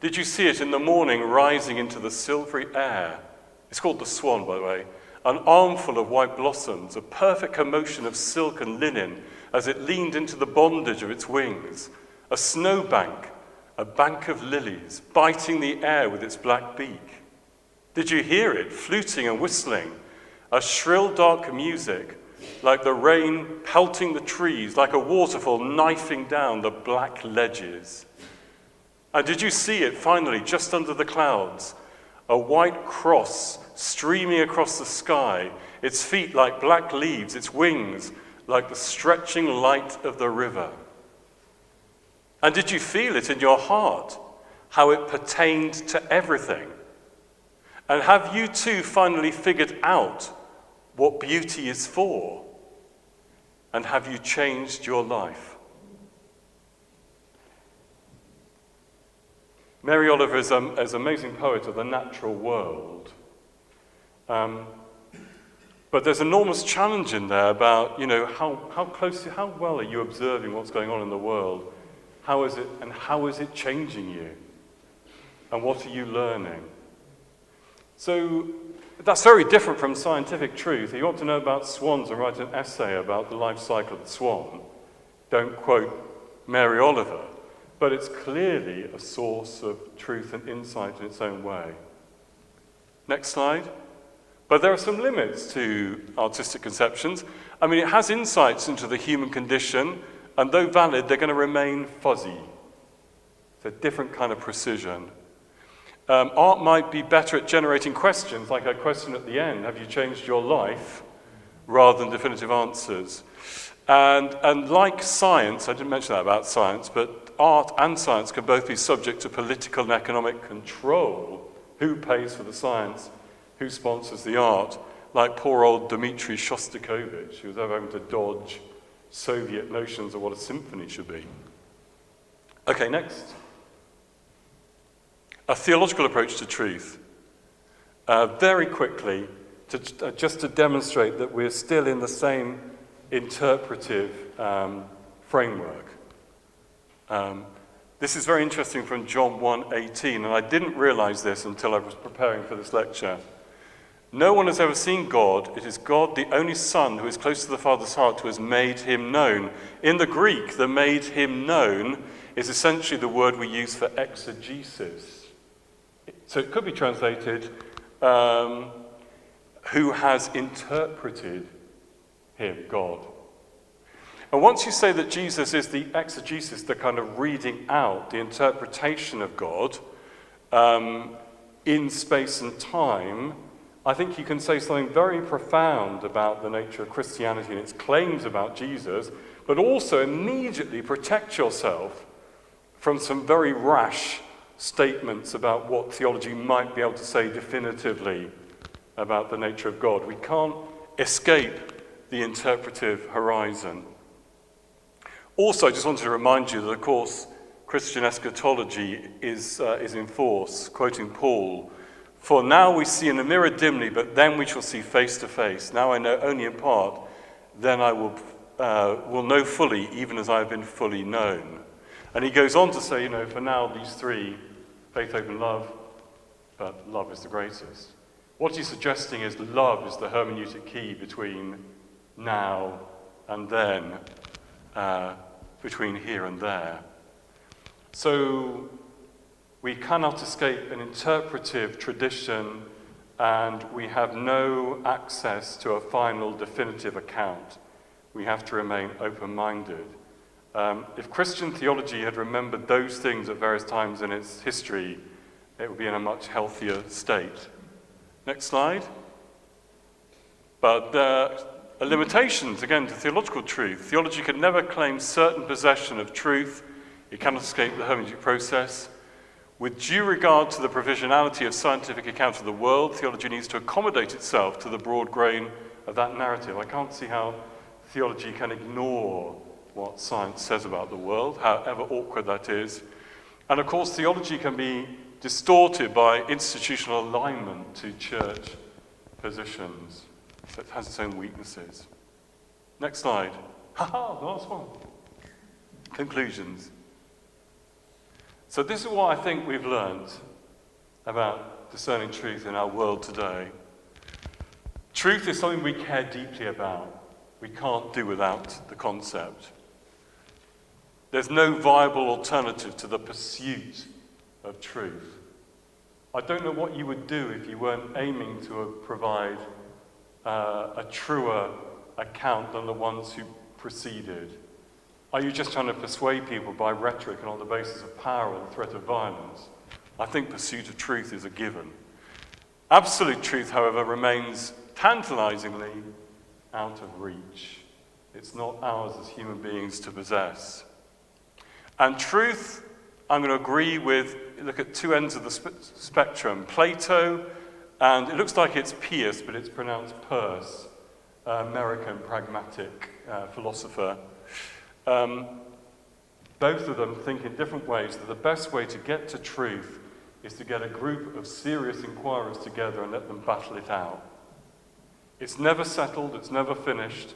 Did you see it in the morning rising into the silvery air? It's called The Swan, by the way. An armful of white blossoms, a perfect commotion of silk and linen as it leaned into the bondage of its wings. a snowbank, a bank of lilies, biting the air with its black beak? Did you hear it, fluting and whistling, a shrill, dark music, like the rain pelting the trees, like a waterfall knifing down the black ledges? And did you see it finally, just under the clouds, a white cross streaming across the sky, its feet like black leaves, its wings like the stretching light of the river? And did you feel it in your heart, how it pertained to everything? And have you too finally figured out what beauty is for? And have you changed your life? Mary Oliver is an amazing poet of the natural world. But there's enormous challenge in there about, how well are you observing what's going on in the world? How is it changing you? And what are you learning? So that's very different from scientific truth. If you want to know about swans and write an essay about the life cycle of the swan, don't quote Mary Oliver, but it's clearly a source of truth and insight in its own way. Next slide. But there are some limits to artistic conceptions. I mean, it has insights into the human condition, and though valid, they're going to remain fuzzy. It's a different kind of precision. Art might be better at generating questions, like a question at the end, have you changed your life, rather than definitive answers. And like science, I didn't mention that about science, but art and science can both be subject to political and economic control. Who pays for the science? Who sponsors the art? Like poor old Dmitri Shostakovich, who was ever having to dodge Soviet notions of what a symphony should be. Okay, next. A theological approach to truth. Very quickly, just to demonstrate that we're still in the same interpretive framework. This is very interesting from John 1:18, and I didn't realize this until I was preparing for this lecture. No one has ever seen God. It is God, the only Son, who is close to the Father's heart, who has made him known. In the Greek, the made him known is essentially the word we use for exegesis. So it could be translated, who has interpreted him, God. And once you say that Jesus is the exegesis, the kind of reading out, the interpretation of God in space and time, I think you can say something very profound about the nature of Christianity and its claims about Jesus, but also immediately protect yourself from some very rash statements about what theology might be able to say definitively about the nature of God. We can't escape the interpretive horizon. Also, I just wanted to remind you that, of course, Christian eschatology is in force, quoting Paul, "For now we see in a mirror dimly, but then we shall see face to face. Now I know only in part, then I will know fully, even as I have been fully known." And he goes on to say, for now these three, faith, hope, and love, but love is the greatest. What he's suggesting is love is the hermeneutic key between now and then, between here and there. So we cannot escape an interpretive tradition, and we have no access to a final definitive account. We have to remain open-minded. If Christian theology had remembered those things at various times in its history, it would be in a much healthier state. Next slide. But there are limitations, again, to theological truth. Theology can never claim certain possession of truth. It cannot escape the hermeneutic process. With due regard to the provisionality of scientific account of the world, theology needs to accommodate itself to the broad grain of that narrative. I can't see how theology can ignore what science says about the world, however awkward that is. And of course, theology can be distorted by institutional alignment to church positions. So it has its own weaknesses. Next slide. The last one. Conclusions. So this is what I think we've learned about discerning truth in our world today. Truth is something we care deeply about. We can't do without the concept. There's no viable alternative to the pursuit of truth. I don't know what you would do if you weren't aiming to provide a truer account than the ones who preceded. Are you just trying to persuade people by rhetoric and on the basis of power and the threat of violence? I think pursuit of truth is a given. Absolute truth, however, remains tantalizingly out of reach. It's not ours as human beings to possess. And truth, I'm going to agree with, look at two ends of the spectrum. Plato, and it looks like it's Pierce, but it's pronounced Peirce, American pragmatic philosopher. Both of them think in different ways that the best way to get to truth is to get a group of serious inquirers together and let them battle it out. It's never settled, it's never finished.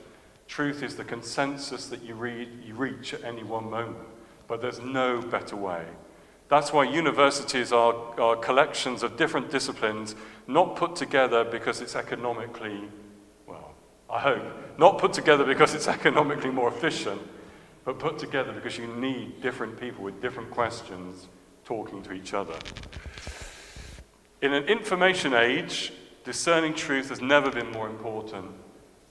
Truth is the consensus that you reach at any one moment, but there's no better way. That's why universities are collections of different disciplines, not put together because it's economically, well, I hope, not put together because it's economically more efficient, but put together because you need different people with different questions talking to each other. In an information age, discerning truth has never been more important,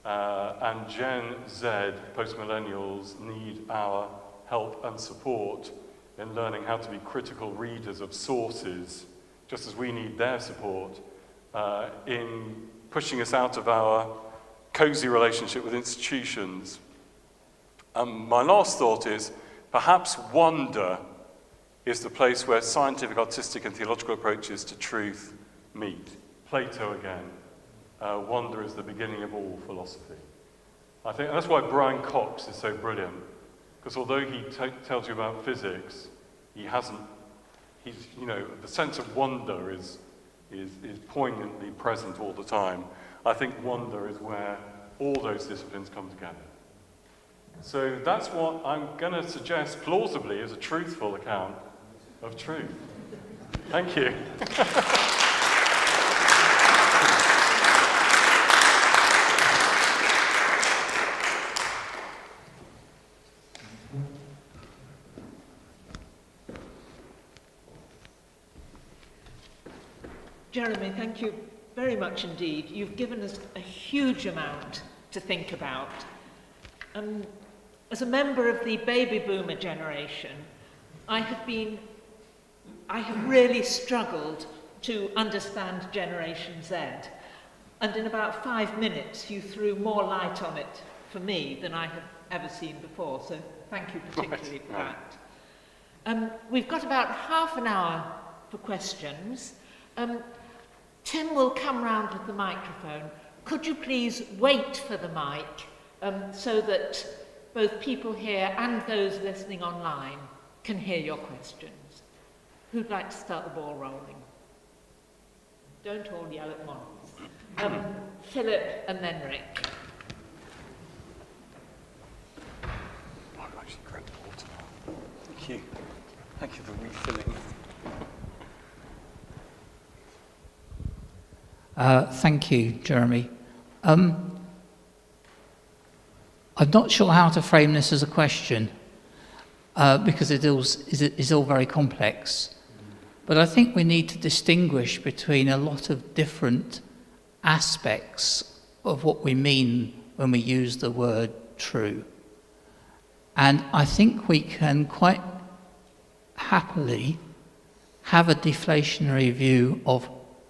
and Gen Z, post-millennials, need our help and support in learning how to be critical readers of sources, just as we need their support in pushing us out of our cozy relationship with institutions. My last thought is, perhaps wonder is the place where scientific, artistic, and theological approaches to truth meet. Plato again. Wonder is the beginning of all philosophy. I think that's why Brian Cox is so brilliant, because although he tells you about physics, the sense of wonder is poignantly present all the time. I think wonder is where all those disciplines come together. So that's what I'm going to suggest plausibly as a truthful account of truth. Thank you. Jeremy, thank you very much indeed. You've given us a huge amount to think about. As a member of the baby boomer generation, I have really struggled to understand Generation Z. And in about 5 minutes, you threw more light on it for me than I have ever seen before. So thank you particularly for that. We've got about half an hour for questions. Tim will come round with the microphone. Could you please wait for the mic so that both people here and those listening online can hear your questions? Who'd like to start the ball rolling? Don't all yell at once. Philip and then Rick. I've actually grabbed water now. Thank you. Thank you for refilling. Thank you, Jeremy. I'm not sure how to frame this as a question because it is all very complex. But I think we need to distinguish between a lot of different aspects of what we mean when we use the word true. And I think we can quite happily have a deflationary view of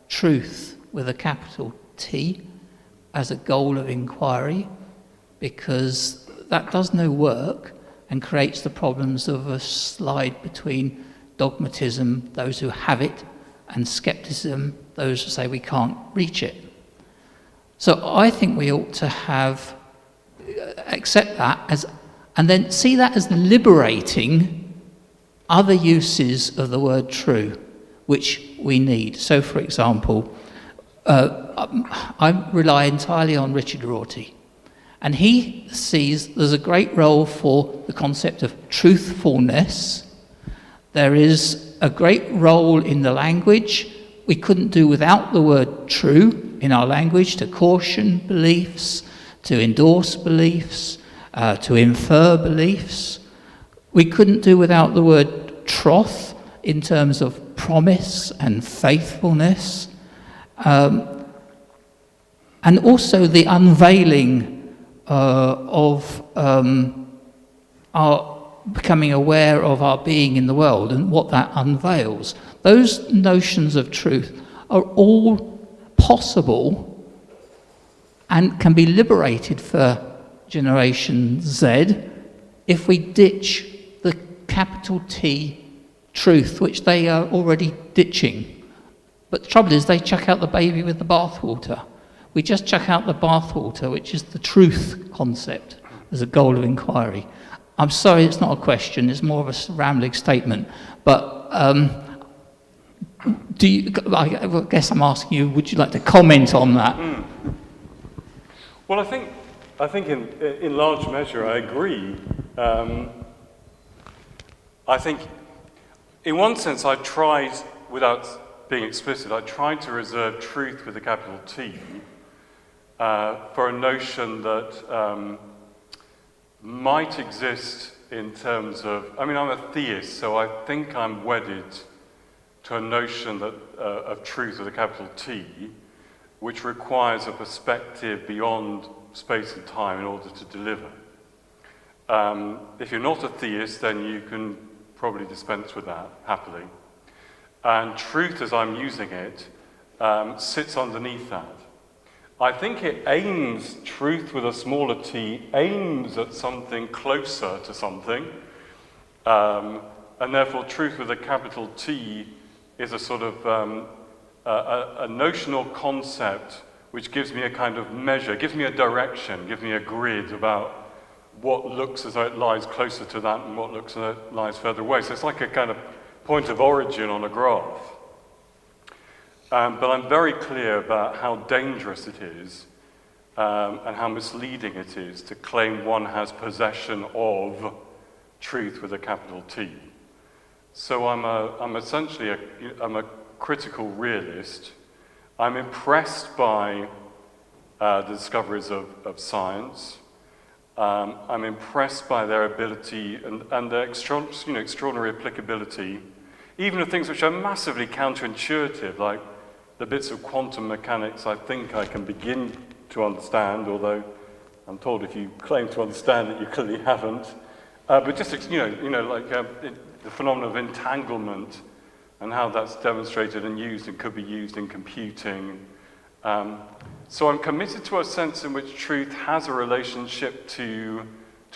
truth with a capital T as a goal of inquiry, because that does no work and creates the problems of a slide between dogmatism, those who have it, and skepticism, those who say we can't reach it. So I think we ought to accept that as, and then see that as liberating other uses of the word true, which we need. So, for example, I rely entirely on Richard Rorty, and he sees there's a great role for the concept of truthfulness. There is a great role in the language. We couldn't do without the word true in our language to caution beliefs, to endorse beliefs, to infer beliefs. We couldn't do without the word troth in terms of promise and faithfulness, and also the unveiling of our becoming aware of our being in the world and what that unveils. Those notions of truth are all possible and can be liberated for Generation Z if we ditch the capital T truth, which they are already ditching. But the trouble is they chuck out the baby with the bathwater. We just chuck out the bathwater, which is the truth concept as a goal of inquiry. I'm sorry, it's not a question, it's more of a rambling statement. But I guess I'm asking you, would you like to comment on that? Well, I think in large measure I agree. I think in one sense I tried, without being explicit, I tried to reserve truth with a capital T for a notion that might exist in terms of, I mean, I'm a theist, so I think I'm wedded to a notion that, of truth with a capital T, which requires a perspective beyond space and time in order to deliver. If you're not a theist, then you can probably dispense with that, happily. And truth, as I'm using it, sits underneath that. I think it aims, truth with a smaller t, aims at something closer to something, and therefore truth with a capital T is a sort of a notional concept which gives me a kind of measure, gives me a direction, gives me a grid about what looks as though it lies closer to that and what looks as though it lies further away. So it's like a kind of point of origin on a graph. But I'm very clear about how dangerous it is and how misleading it is to claim one has possession of truth with a capital T. So I'm essentially a critical realist. I'm impressed by the discoveries of science. I'm impressed by their ability and their extraordinary applicability, even of things which are massively counterintuitive, like the bits of quantum mechanics I think I can begin to understand, although I'm told if you claim to understand it, you clearly haven't. But just, like the phenomenon of entanglement and how that's demonstrated and used and could be used in computing. So I'm committed to a sense in which truth has a relationship to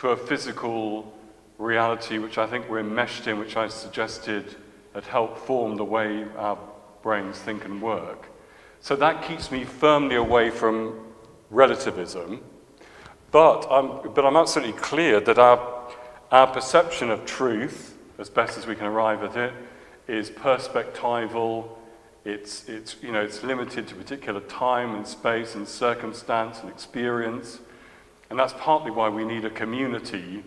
a physical reality, which I think we're enmeshed in, which I suggested had helped form the way our brains think and work. So that keeps me firmly away from relativism. But I'm absolutely clear that our perception of truth, as best as we can arrive at it, is perspectival. It's limited to particular time and space and circumstance and experience, and that's partly why we need a community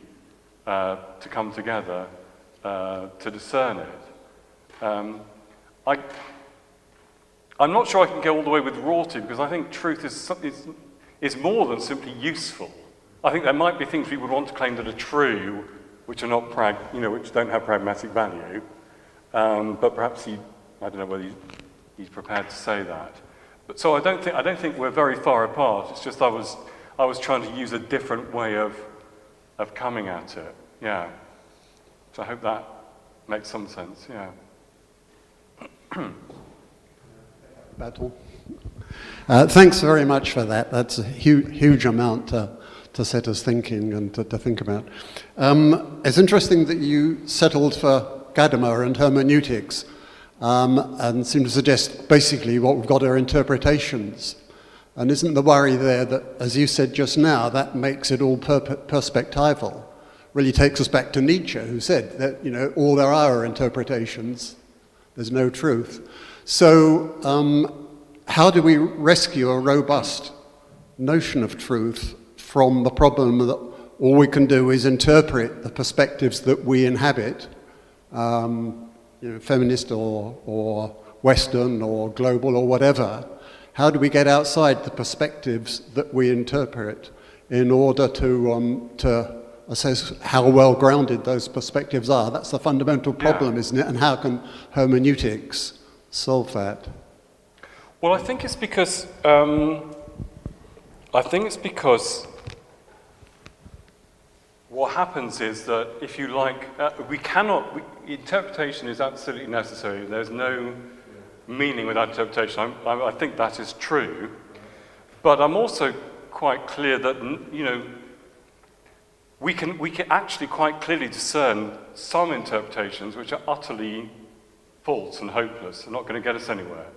to come together to discern it. I'm not sure I can go all the way with Rorty, because I think truth is more than simply useful. I think there might be things we would want to claim that are true, which are not which don't have pragmatic value. But perhaps I don't know whether he's prepared to say that. But so I don't think we're very far apart. It's just I was trying to use a different way of coming at it. Yeah. So I hope that makes some sense. Yeah. Battle. Thanks very much for that. That's a huge amount to set us thinking and to think about. It's interesting that you settled for Gadamer and hermeneutics and seem to suggest basically what we've got are interpretations. And isn't the worry there that, as you said just now, that makes it all perspectival? Really takes us back to Nietzsche, who said that all there are interpretations. There's no truth. So how do we rescue a robust notion of truth from the problem that all we can do is interpret the perspectives that we inhabit, feminist or Western or global or whatever? How do we get outside the perspectives that we interpret in order to assess how well grounded those perspectives are. That's the fundamental problem, isn't it? And how can hermeneutics solve that? Well, I think it's because what happens is that if you like, interpretation is absolutely necessary. There's no meaning without interpretation. I think that is true, but I'm also quite clear that we can actually quite clearly discern some interpretations which are utterly false and hopeless and not going to get us anywhere.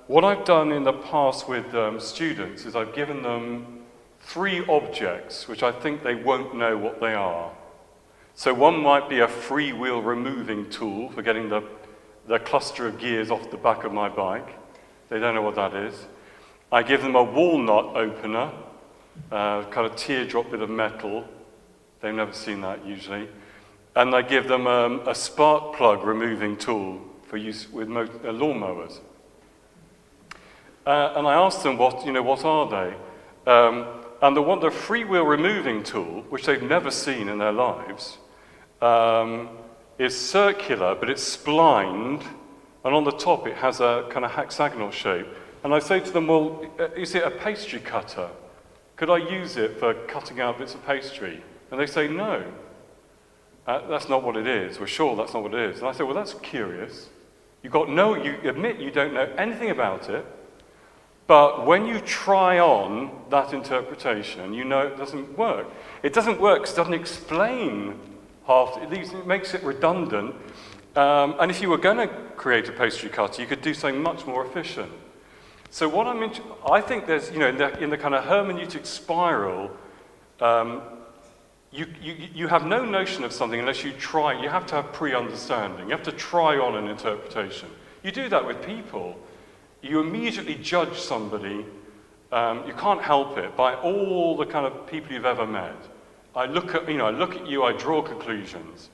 What I've done in the past with students is I've given them 3 objects which I think they won't know what they are. So one might be a free wheel removing tool for getting the cluster of gears off the back of my bike. They don't know what that is. I give them a walnut opener, kind of teardrop bit of metal. They've never seen that usually. And I give them a spark plug removing tool for use with lawnmowers. And I ask them what are they? And the free wheel removing tool, which they've never seen in their lives, is circular, but it's splined, and on the top it has a kind of hexagonal shape. And I say to them, well, is it a pastry cutter? Could I use it for cutting out bits of pastry? And they say, no. That's not what it is. We're sure that's not what it is. And I say, well, that's curious. You admit you don't know anything about it, but when you try on that interpretation, you know it doesn't work. It doesn't work because it doesn't explain it makes it redundant. And if you were going to create a pastry cutter, you could do something much more efficient. So I think there's, in the kind of hermeneutic spiral, you have no notion of something unless you try. You have to have pre-understanding. You have to try on an interpretation. You do that with people. You immediately judge somebody. You can't help it by all the kind of people you've ever met. I look at you. I draw conclusions.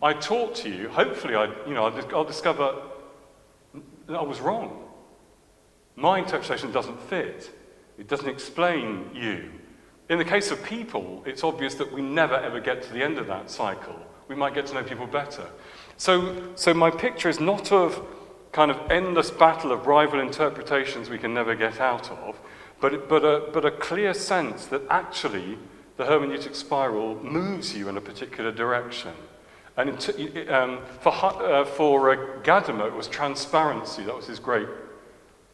I talk to you. Hopefully, I'll discover that I was wrong. My interpretation doesn't fit. It doesn't explain you. In the case of people, it's obvious that we never ever get to the end of that cycle. We might get to know people better. So my picture is not of kind of endless battle of rival interpretations we can never get out of, but a clear sense that actually the hermeneutic spiral moves you in a particular direction. And for Gadamer, it was transparency. That was his great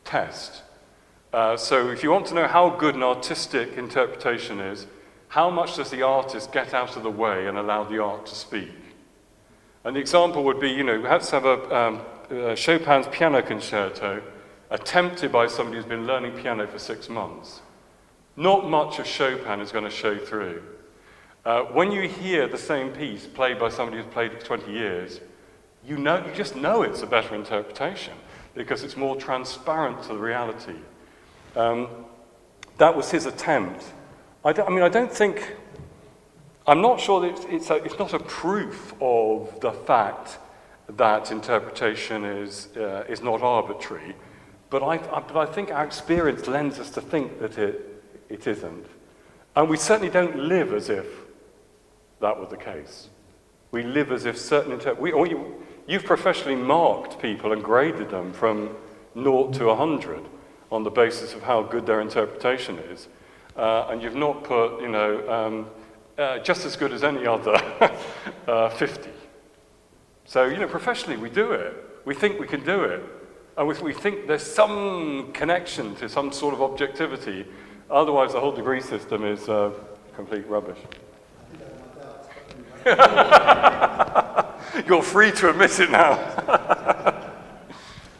test. So if you want to know how good an artistic interpretation is, how much does the artist get out of the way and allow the art to speak? And the example would be, let's have a Chopin's piano concerto attempted by somebody who's been learning piano for 6 months. Not much of Chopin is going to show through. When you hear the same piece played by somebody who's played it for 20 years, you just know it's a better interpretation because it's more transparent to the reality. That was his attempt. I'm not sure that it's not a proof of the fact that interpretation is not arbitrary, but I think our experience lends us to think that it isn't. And we certainly don't live as if that were the case. We live as if certain you've professionally marked people and graded them from 0 to 100 on the basis of how good their interpretation is, and you've not put, just as good as any other 50. So, professionally we do it. We think we can do it, and we think there's some connection to some sort of objectivity. Otherwise, the whole degree system is complete rubbish. You're free to admit it now.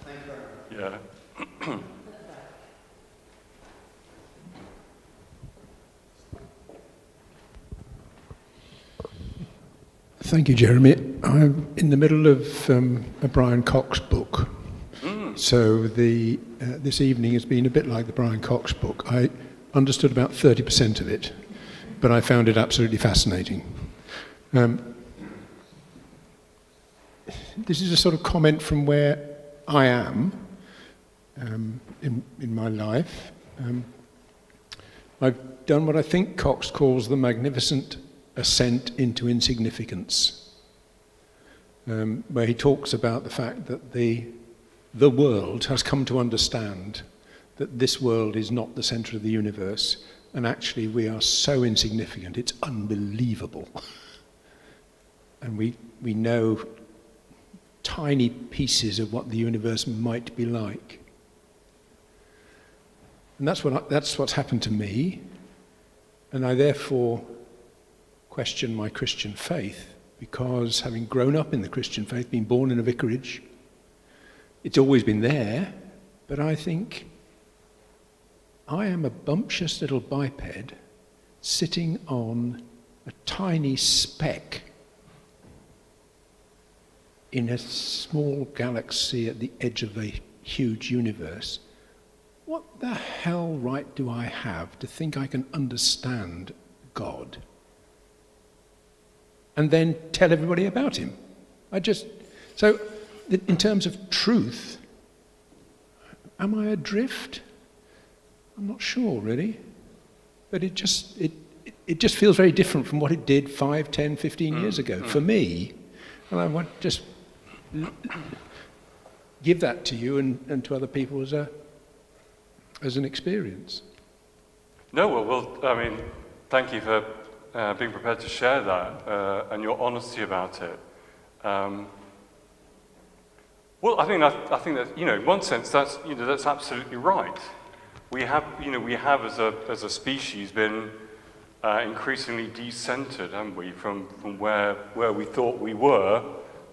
Thank you very much. Yeah. Thank you, Jeremy. I'm in the middle of a Brian Cox book. So this evening has been a bit like the Brian Cox book. I understood about 30% of it, but I found it absolutely fascinating. This is a sort of comment from where I am in my life. I've done what I think Cox calls the magnificent ascent into insignificance, where he talks about the fact that the world has come to understand that this world is not the centre of the universe, and actually we are so insignificant, it's unbelievable. And we know tiny pieces of what the universe might be like. And that's what's happened to me, and I therefore question my Christian faith, because having grown up in the Christian faith, been born in a vicarage, it's always been there, but I think I am a bumptious little biped sitting on a tiny speck in a small galaxy at the edge of a huge universe. What the hell right do I have to think I can understand God and then tell everybody about him? So in terms of truth, am I adrift? I'm not sure, really. But it just feels very different from what it did 5, 10, 15 years ago for me. And I want to just give that to you and to other people as an experience. No, well, I mean, thank you for being prepared to share that and your honesty about it. Well, I think that in one sense that's absolutely right. We have as a species been increasingly decentered, haven't we, from where we thought we were,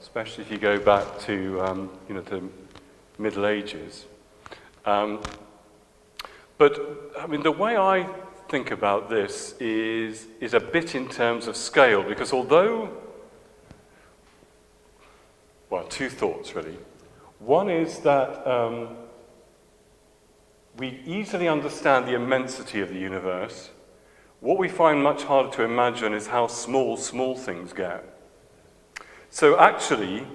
especially if you go back to the Middle Ages. But I mean, the way I think about this is a bit in terms of scale, because although, well, two thoughts really. One is that we easily understand the immensity of the universe. What we find much harder to imagine is how small things get. So actually,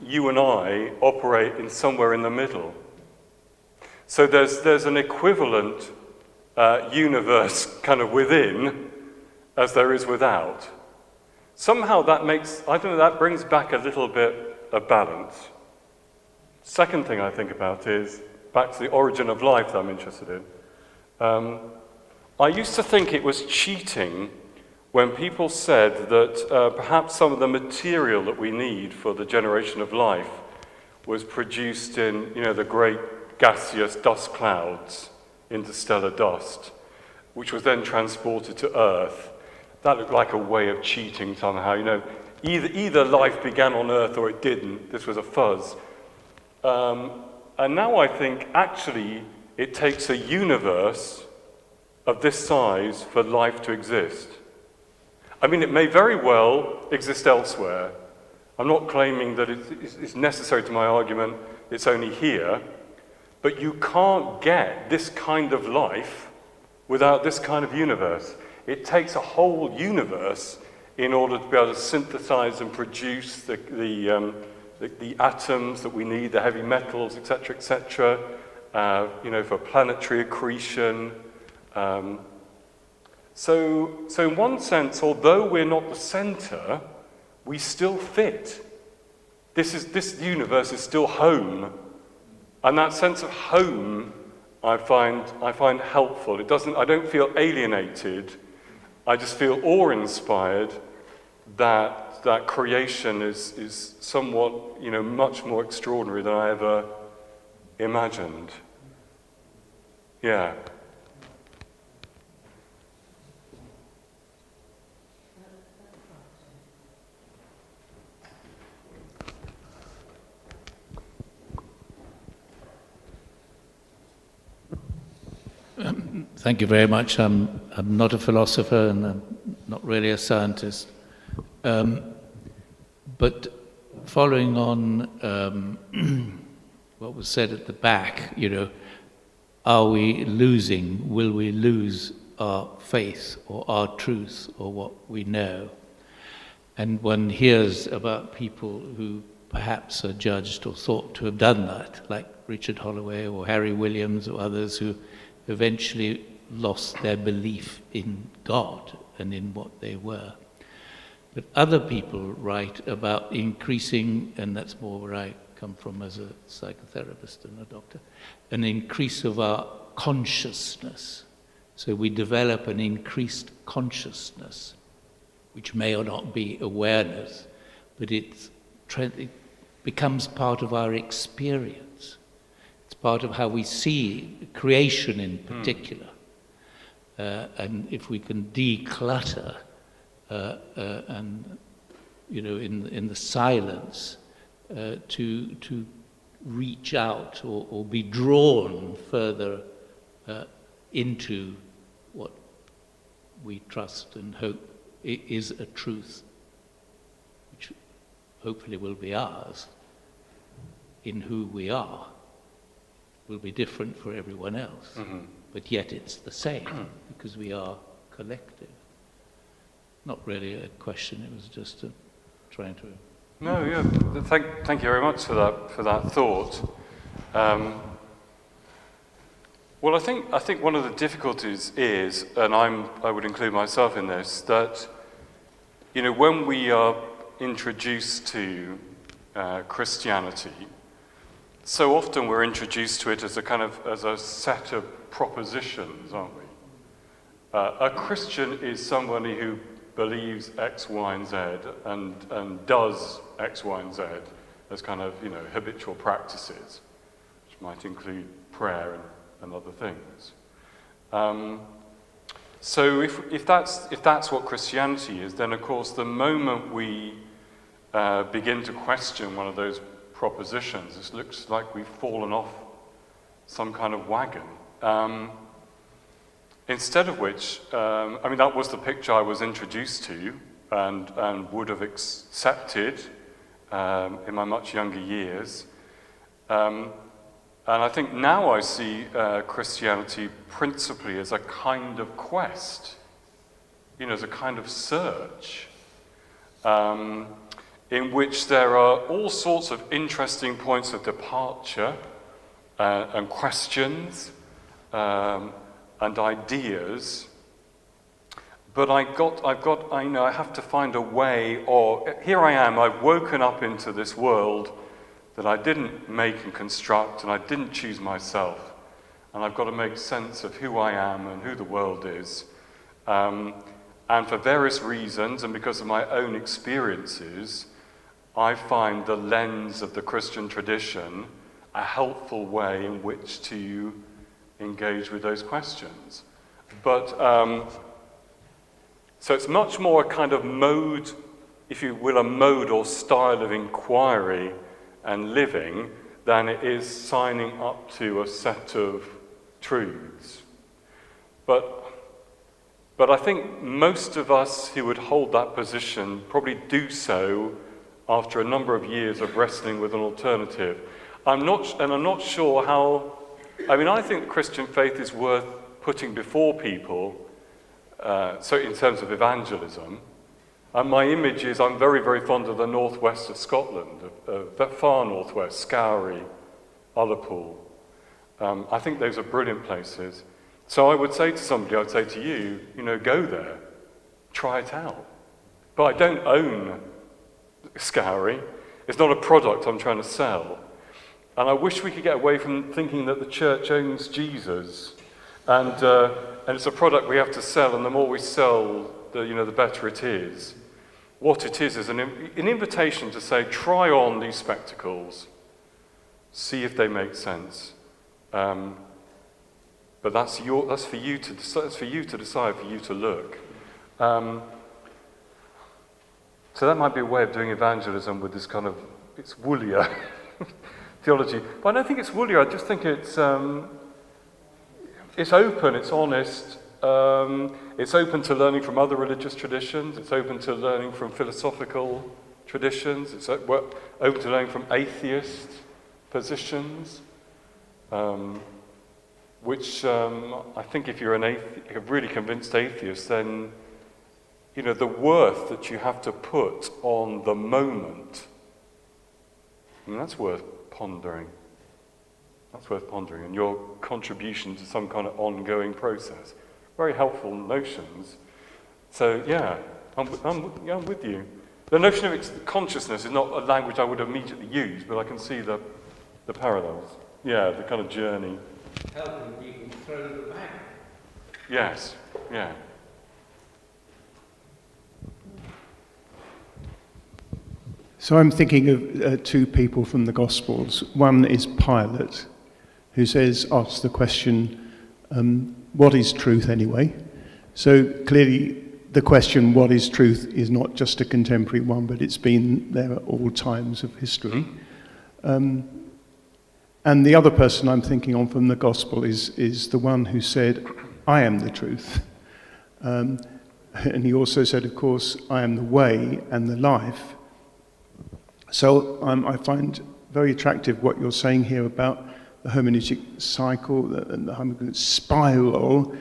you and I operate in somewhere in the middle. So there's an equivalent universe kind of within as there is without. Somehow that brings back a little bit of balance. Second thing I think about is back to the origin of life that I'm interested in. I used to think it was cheating when people said that perhaps some of the material that we need for the generation of life was produced in, the great gaseous dust clouds, interstellar dust, which was then transported to Earth. That looked like a way of cheating somehow. Either life began on Earth or it didn't. This was a fuzz. And now I think actually it takes a universe of this size for life to exist. I mean, it may very well exist elsewhere. I'm not claiming that it's necessary to my argument, it's only here. But you can't get this kind of life without this kind of universe. It takes a whole universe in order to be able to synthesize and produce the atoms that we need, the heavy metals, etc., for planetary accretion. So in one sense, although we're not the center, we still fit. This universe is still home. And that sense of home, I find helpful. I don't feel alienated. I just feel awe-inspired that creation is somewhat, much more extraordinary than I ever imagined. Yeah. Thank you very much. I'm not a philosopher and I'm not really a scientist. But following on what was said at the back, are we losing, will we lose our faith or our truth or what we know? And one hears about people who perhaps are judged or thought to have done that, like Richard Holloway or Harry Williams or others who eventually lost their belief in God and in what they were. But other people write about increasing, and that's more where I come from as a psychotherapist and a doctor, an increase of our consciousness. So we develop an increased consciousness, which may or not be awareness, but it becomes part of our experience. It's part of how we see creation in particular. And if we can declutter and, in the silence, to reach out or be drawn further into what we trust and hope is a truth, which hopefully will be ours, in who we are, will be different for everyone else, but yet it's the same because we are collective. Not really a question, it was just trying to... No, yeah, thank you very much for that thought. Well, I think one of the difficulties is, and I would include myself in this, that when we are introduced to Christianity, so often we're introduced to it as a set of propositions, aren't we? A Christian is somebody who believes X, Y, and Z and does X, Y, and Z as habitual practices, which might include prayer and other things. So if that's what Christianity is, then of course the moment we begin to question one of those propositions, it looks like we've fallen off some kind of wagon. Instead of which, that was the picture I was introduced to and would have accepted in my much younger years. And I think now I see Christianity principally as a kind of quest, as a kind of search, in which there are all sorts of interesting points of departure and questions and ideas, but I have to find a way, or here I am, I've woken up into this world that I didn't make and construct, and I didn't choose myself, and I've got to make sense of who I am and who the world is, and for various reasons, and because of my own experiences, I find the lens of the Christian tradition a helpful way in which to engage with those questions. But so it's much more a kind of mode, if you will, a mode or style of inquiry and living than it is signing up to a set of truths. But I think most of us who would hold that position probably do so after a number of years of wrestling with an alternative. I'm not sure how. I think the Christian faith is worth putting before people, so in terms of evangelism. And my image is I'm very, very fond of the northwest of Scotland, that far northwest, Scowrie, Ullapool. I think those are brilliant places. So I would say to somebody, I'd say to you, go there, try it out. But I don't own Scowrie. It's not a product I'm trying to sell. And I wish we could get away from thinking that the church owns Jesus, and it's a product we have to sell, and the more we sell, the better it is. What it is an invitation to say, try on these spectacles, see if they make sense. But that's for you to decide. That's for you to decide. For you to look. So that might be a way of doing evangelism with this kind of it's woolier theology. But I don't think it's woolier. I just think it's open. It's honest. It's open to learning from other religious traditions. It's open to learning from philosophical traditions. It's open to learning from atheist positions, which I think if you're a really convinced atheist, then the worth that you have to put on the moment, that's worth pondering. That's worth pondering. And your contribution to some kind of ongoing process. Very helpful notions. So, yeah, I'm with you. The notion of consciousness is not a language I would immediately use, but I can see the parallels. Yeah, the kind of journey. Helping people throw the bag. Yes, yeah. So I'm thinking of two people from the Gospels. One is Pilate, who asks the question, what is truth anyway? So clearly the question, what is truth, is not just a contemporary one, but it's been there at all times of history. And the other person I'm thinking on from the Gospel is the one who said, I am the truth. And he also said, of course, I am the way and the life. So I find very attractive what you're saying here about the hermeneutic cycle and the hermeneutic spiral,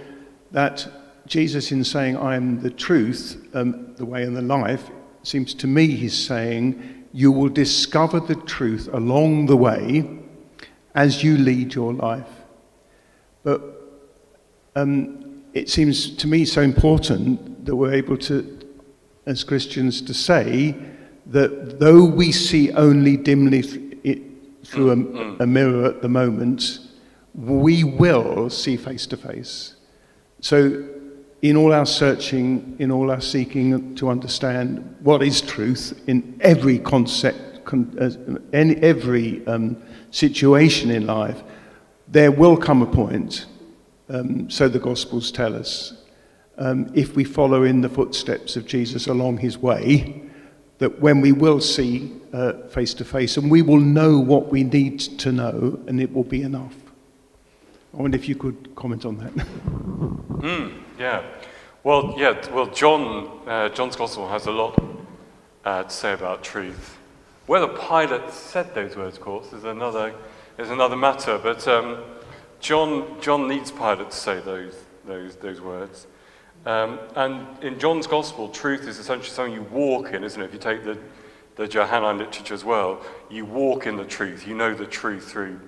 that Jesus, in saying, I am the truth, the way and the life, seems to me he's saying, you will discover the truth along the way as you lead your life. But it seems to me so important that we're able to, as Christians, to say that though we see only dimly through a mirror at the moment, we will see face to face. So in all our searching, in all our seeking to understand what is truth in every concept, in every situation in life, there will come a point, so the Gospels tell us, if we follow in the footsteps of Jesus along his way, that when we will see face to face, and we will know what we need to know, and it will be enough. I wonder if you could comment on that. Yeah. Well, John's Gospel has a lot to say about truth. Whether Pilate said those words, of course, is another matter. But John needs Pilate to say those words. And in John's Gospel, truth is essentially something you walk in, isn't it? If you take the Johannine literature as well, you walk in the truth. You know the truth through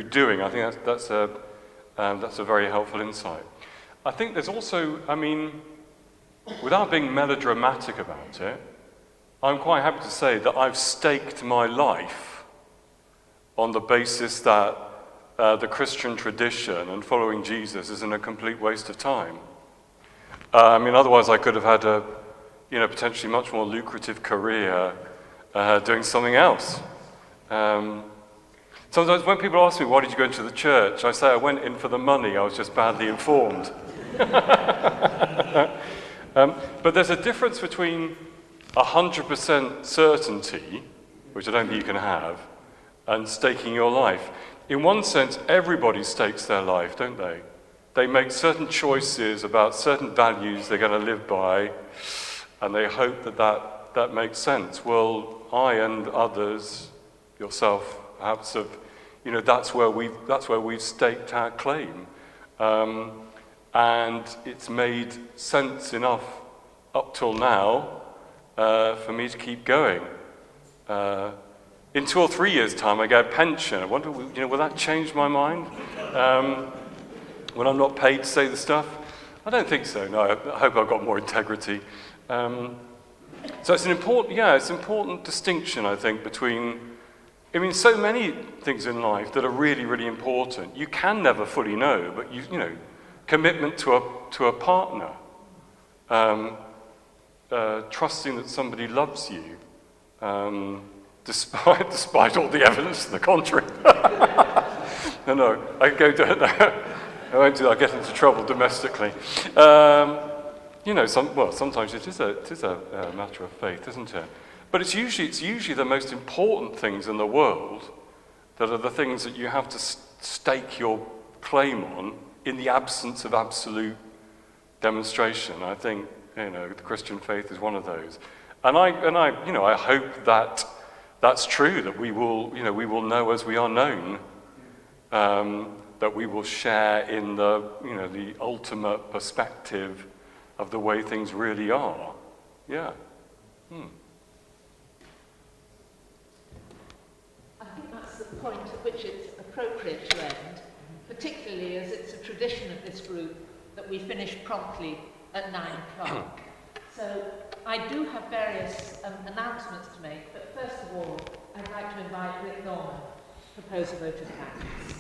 doing. I think that's a very helpful insight. I think there's also, without being melodramatic about it, I'm quite happy to say that I've staked my life on the basis that the Christian tradition and following Jesus isn't a complete waste of time. Otherwise I could have had a, potentially much more lucrative career doing something else. Sometimes when people ask me, why did you go into the church? I say I went in for the money, I was just badly informed. But there's a difference between 100% certainty, which I don't think you can have, and staking your life. In one sense, everybody stakes their life, don't they? They make certain choices about certain values they're going to live by, and they hope that makes sense. Well, I and others, yourself perhaps, have, that's where we've staked our claim, and it's made sense enough up till now for me to keep going. In 2 or 3 years' time, I get a pension. I wonder, will that change my mind? When I'm not paid to say the stuff? I don't think so. No, I hope I've got more integrity. So it's an important distinction, I think, between, so many things in life that are really, really important. You can never fully know, but commitment to a partner, trusting that somebody loves you, despite all the evidence to the contrary. No, I go to that. I won't do that. I get into trouble domestically. Sometimes it is a matter of faith, isn't it? But it's usually the most important things in the world that are the things that you have to stake your claim on in the absence of absolute demonstration. I think the Christian faith is one of those, and I hope that that's true. That we will know as we are known. That we will share in the ultimate perspective of the way things really are. Yeah. I think that's the point at which it's appropriate to end, particularly as it's a tradition of this group that we finish promptly at 9 o'clock. So I do have various announcements to make, but first of all, I'd like to invite Rick Norman to propose a vote of thanks.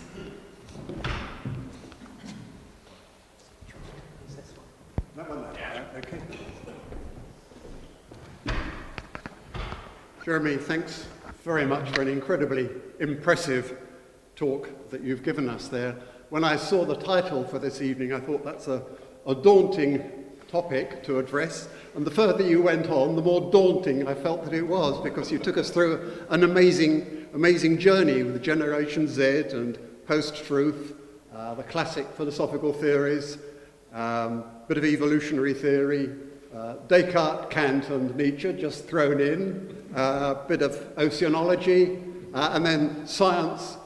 That one there. Okay. Jeremy, thanks very much for an incredibly impressive talk that you've given us there. When I saw the title for this evening, I thought that's a daunting topic to address, and the further you went on, the more daunting I felt that it was, because you took us through an amazing journey with Generation Z and post-truth, the classic philosophical theories, bit of evolutionary theory, Descartes, Kant and Nietzsche just thrown in, a bit of oceanology, and then science,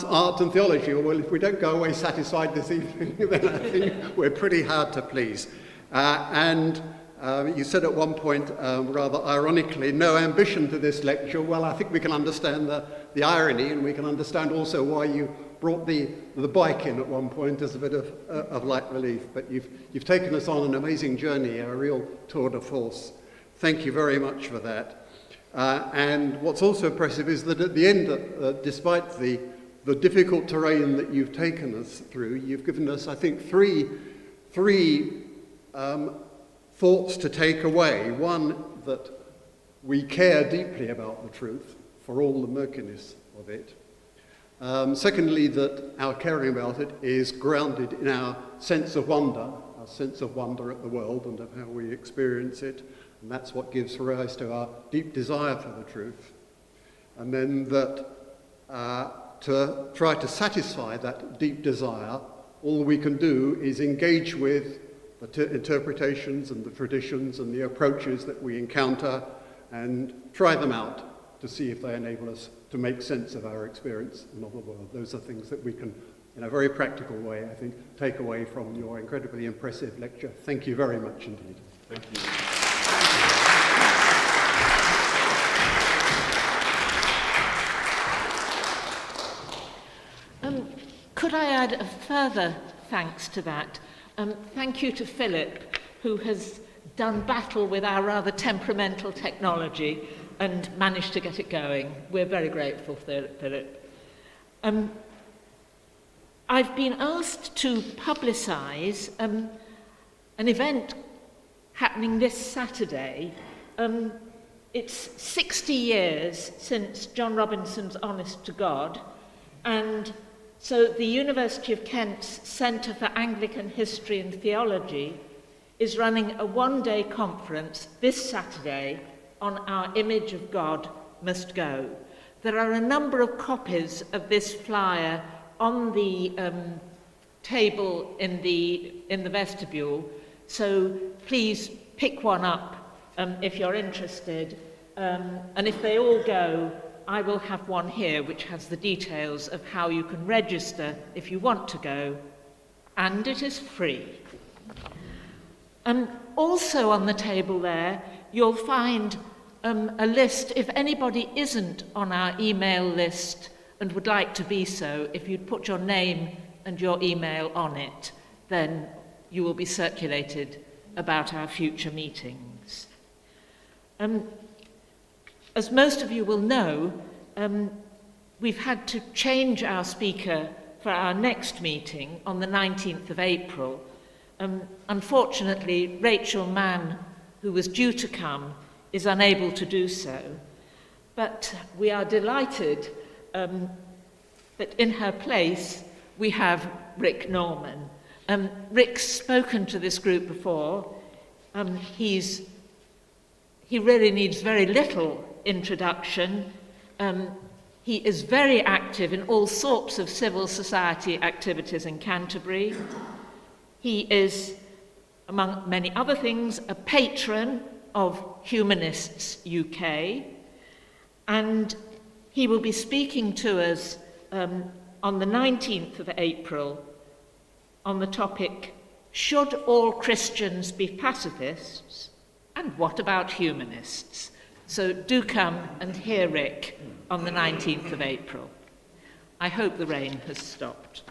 art and theology. Well, if we don't go away satisfied this evening, then I think we're pretty hard to please. And you said at one point, rather ironically, no ambition to this lecture. Well, I think we can understand the irony, and we can understand also why you brought the bike in at one point as a bit of light relief. But you've taken us on an amazing journey, a real tour de force. Thank you very much for that. And what's also impressive is that at the end, despite the difficult terrain that you've taken us through, you've given us, I think, three thoughts to take away. One, that we care deeply about the truth for all the murkiness of it. Secondly, that our caring about it is grounded in our sense of wonder at the world and of how we experience it. And that's what gives rise to our deep desire for the truth. And then that to try to satisfy that deep desire, all we can do is engage with the interpretations and the traditions and the approaches that we encounter and try them out to see if they enable us to make sense of our experience and of the world. Those are things that we can, in a very practical way, I think, take away from your incredibly impressive lecture. Thank you very much indeed. Thank you. Could I add a further thanks to that? Thank you to Philip, who has done battle with our rather temperamental technology and managed to get it going. We're very grateful, Philip. I've been asked to publicise an event happening this Saturday. It's 60 years since John Robinson's Honest to God, and so the University of Kent's Centre for Anglican History and Theology is running a one-day conference this Saturday on Our Image of God Must Go. There are a number of copies of this flyer on the table in the vestibule, so please pick one up if you're interested. And if they all go, I will have one here which has the details of how you can register if you want to go, and it is free. Also on the table there, you'll find a list, if anybody isn't on our email list and would like to be so, if you'd put your name and your email on it, then you will be circulated about our future meetings. As most of you will know, we've had to change our speaker for our next meeting on the 19th of April. Unfortunately, Rachel Mann, who was due to come, is unable to do so. But we are delighted that in her place we have Rick Norman. Rick's spoken to this group before. He really needs very little introduction. He is very active in all sorts of civil society activities in Canterbury. He is, among many other things, a patron of Humanists UK, and he will be speaking to us on the 19th of April on the topic, Should All Christians Be Pacifists? And What About Humanists? So do come and hear Rick on the 19th of April. I hope the rain has stopped.